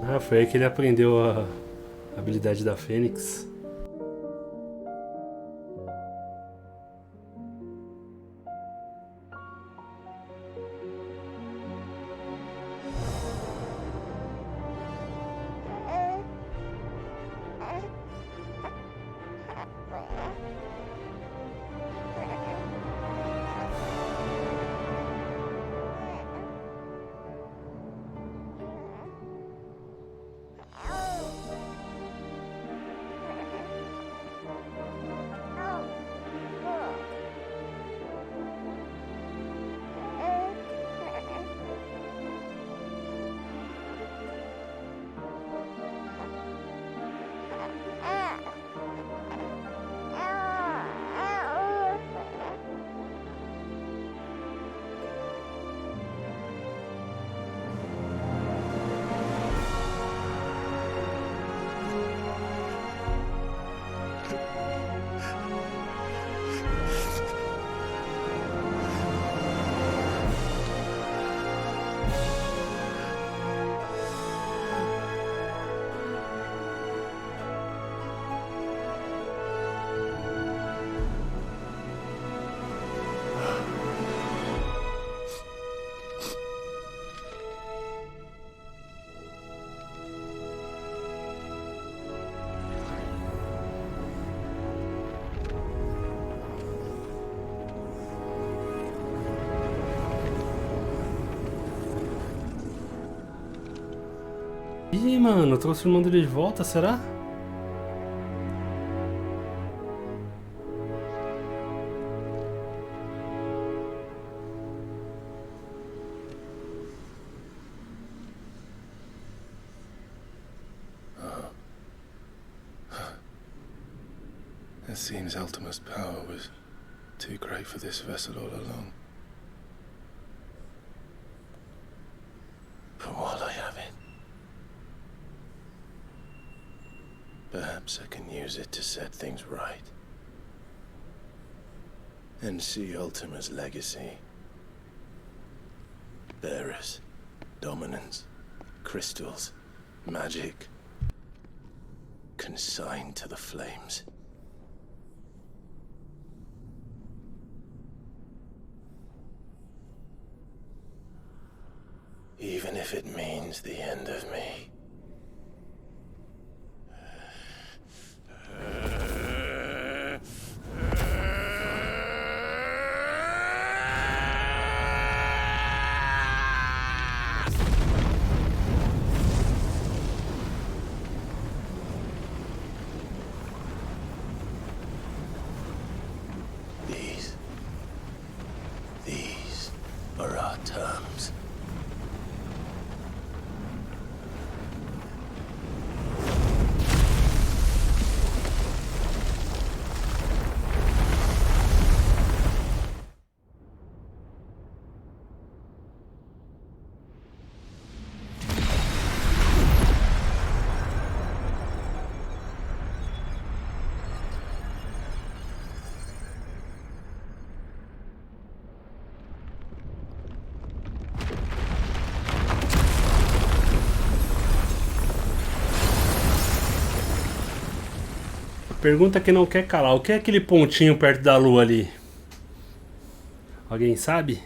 Ah, foi aí que ele aprendeu a habilidade da Fênix. Ih, mano, trouxe o irmão dele de volta, será? It seems Ultima's power was too great for this vessel all along. But while I have it, perhaps I can use it to set things right. And see Ultima's legacy. Bearers, dominance, crystals, magic, consigned to the flames. Even if it means the end of me. These are our terms. Pergunta que não quer calar. O que é aquele pontinho perto da lua ali? Alguém sabe?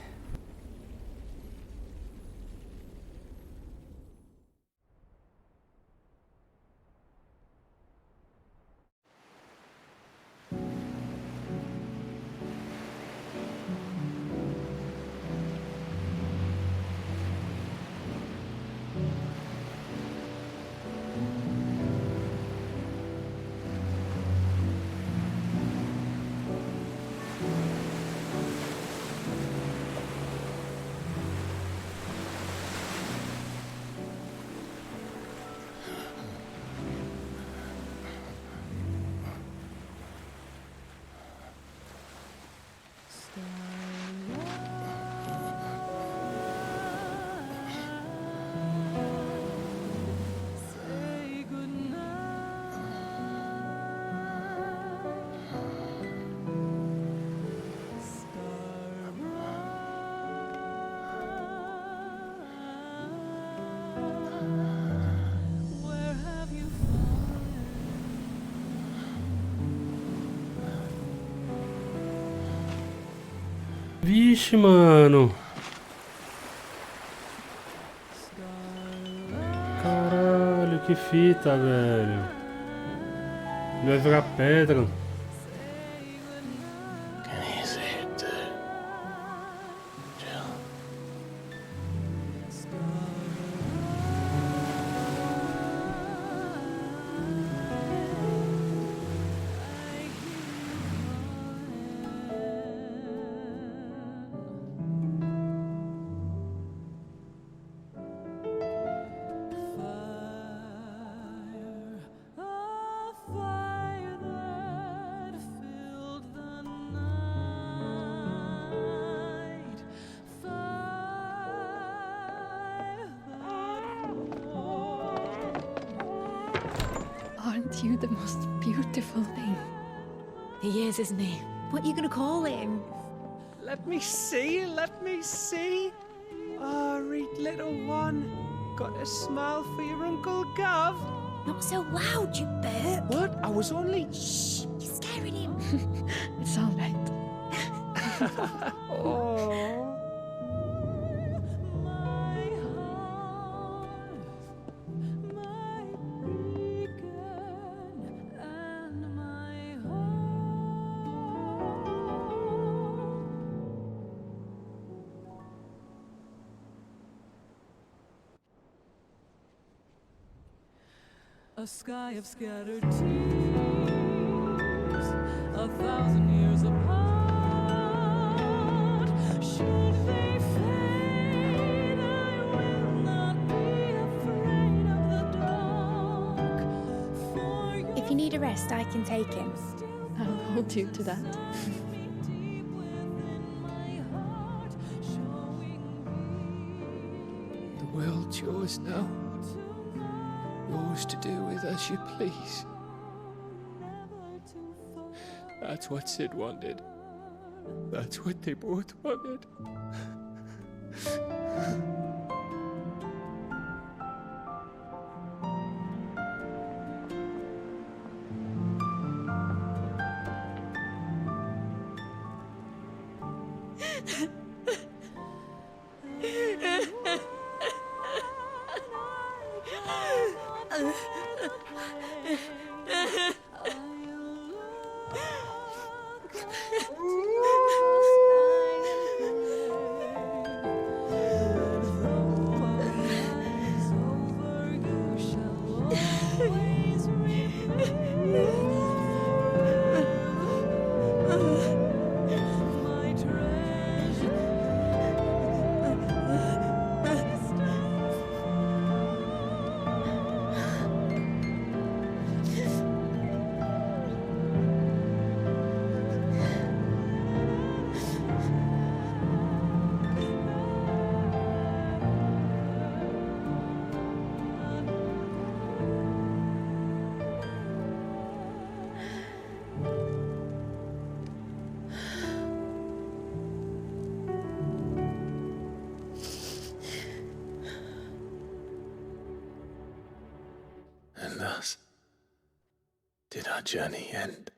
Vixe, mano. Caralho, que fita, velho. Ele vai virar pedra. Aren't you the most beautiful thing? He is, isn't he? What are you gonna call him? Let me see, let me see. Ah, read little one. Got a smile for your Uncle Gav? Not so loud, you burp. What? I was only... Shh, you're scaring him. It's all right. Oh. A sky of scattered tears, 1,000 years apart. Should they fade, I will not be afraid of the dark. For If you need a rest, I can take him. I'll hold you to that. The world's yours now. Yours to do with as you please. That's what Sid wanted. That's what they both wanted. And thus did our journey end.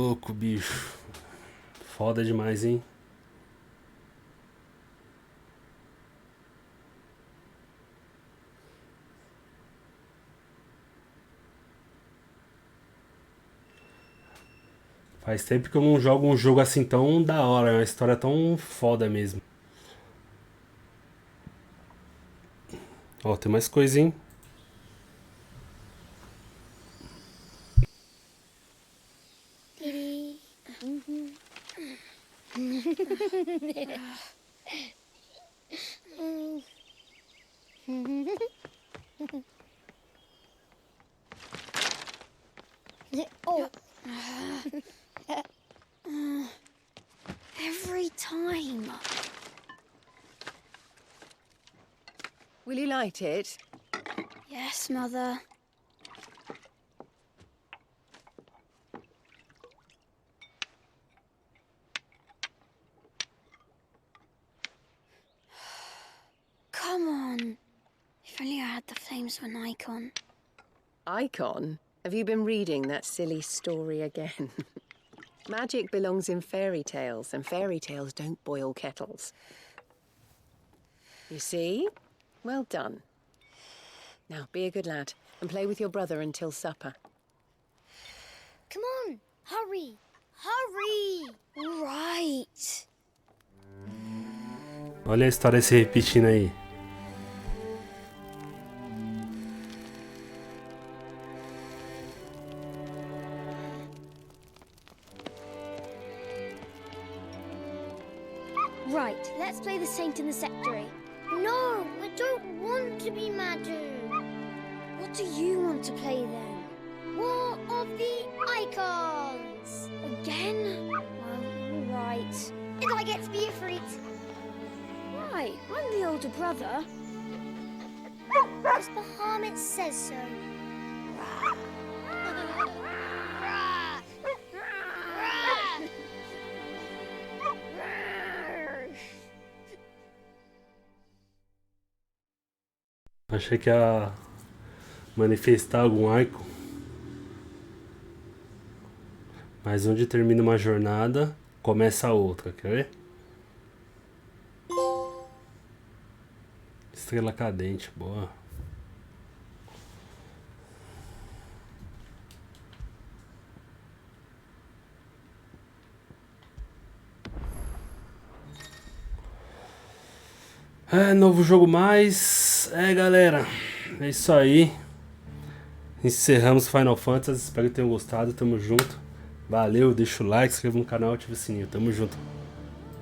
Louco, bicho. Foda demais, hein? Faz tempo que eu não jogo um jogo assim tão da hora, uma história tão foda mesmo. Ó, tem mais coisa, hein? Every time. Will you light it? Yes, Mother. Come on. If only I had the flames of an icon. Icon? Have you been reading that silly story again? Magic belongs in fairy tales, and fairy tales don't boil kettles. You see? Well done. Now, be a good lad, and play with your brother until supper. Come on, hurry! Hurry! All right. Olha a história se repetindo aí. Right, let's play the saint in the secretary. No, I don't want to be Madhu. What do you want to play then? War of the Icons! Again? Well, alright. And I get to be a freak. Why? I'm the older brother. Because the Hermit says so. Achei que ia manifestar algum arco. Mas onde termina uma jornada, começa a outra, quer ver? Estrela cadente, boa. Novo jogo mais. Galera, é isso aí. Encerramos Final Fantasy. Espero que tenham gostado. Tamo junto. Valeu, deixa o like, se inscreva no canal, ativa o sininho. Tamo junto.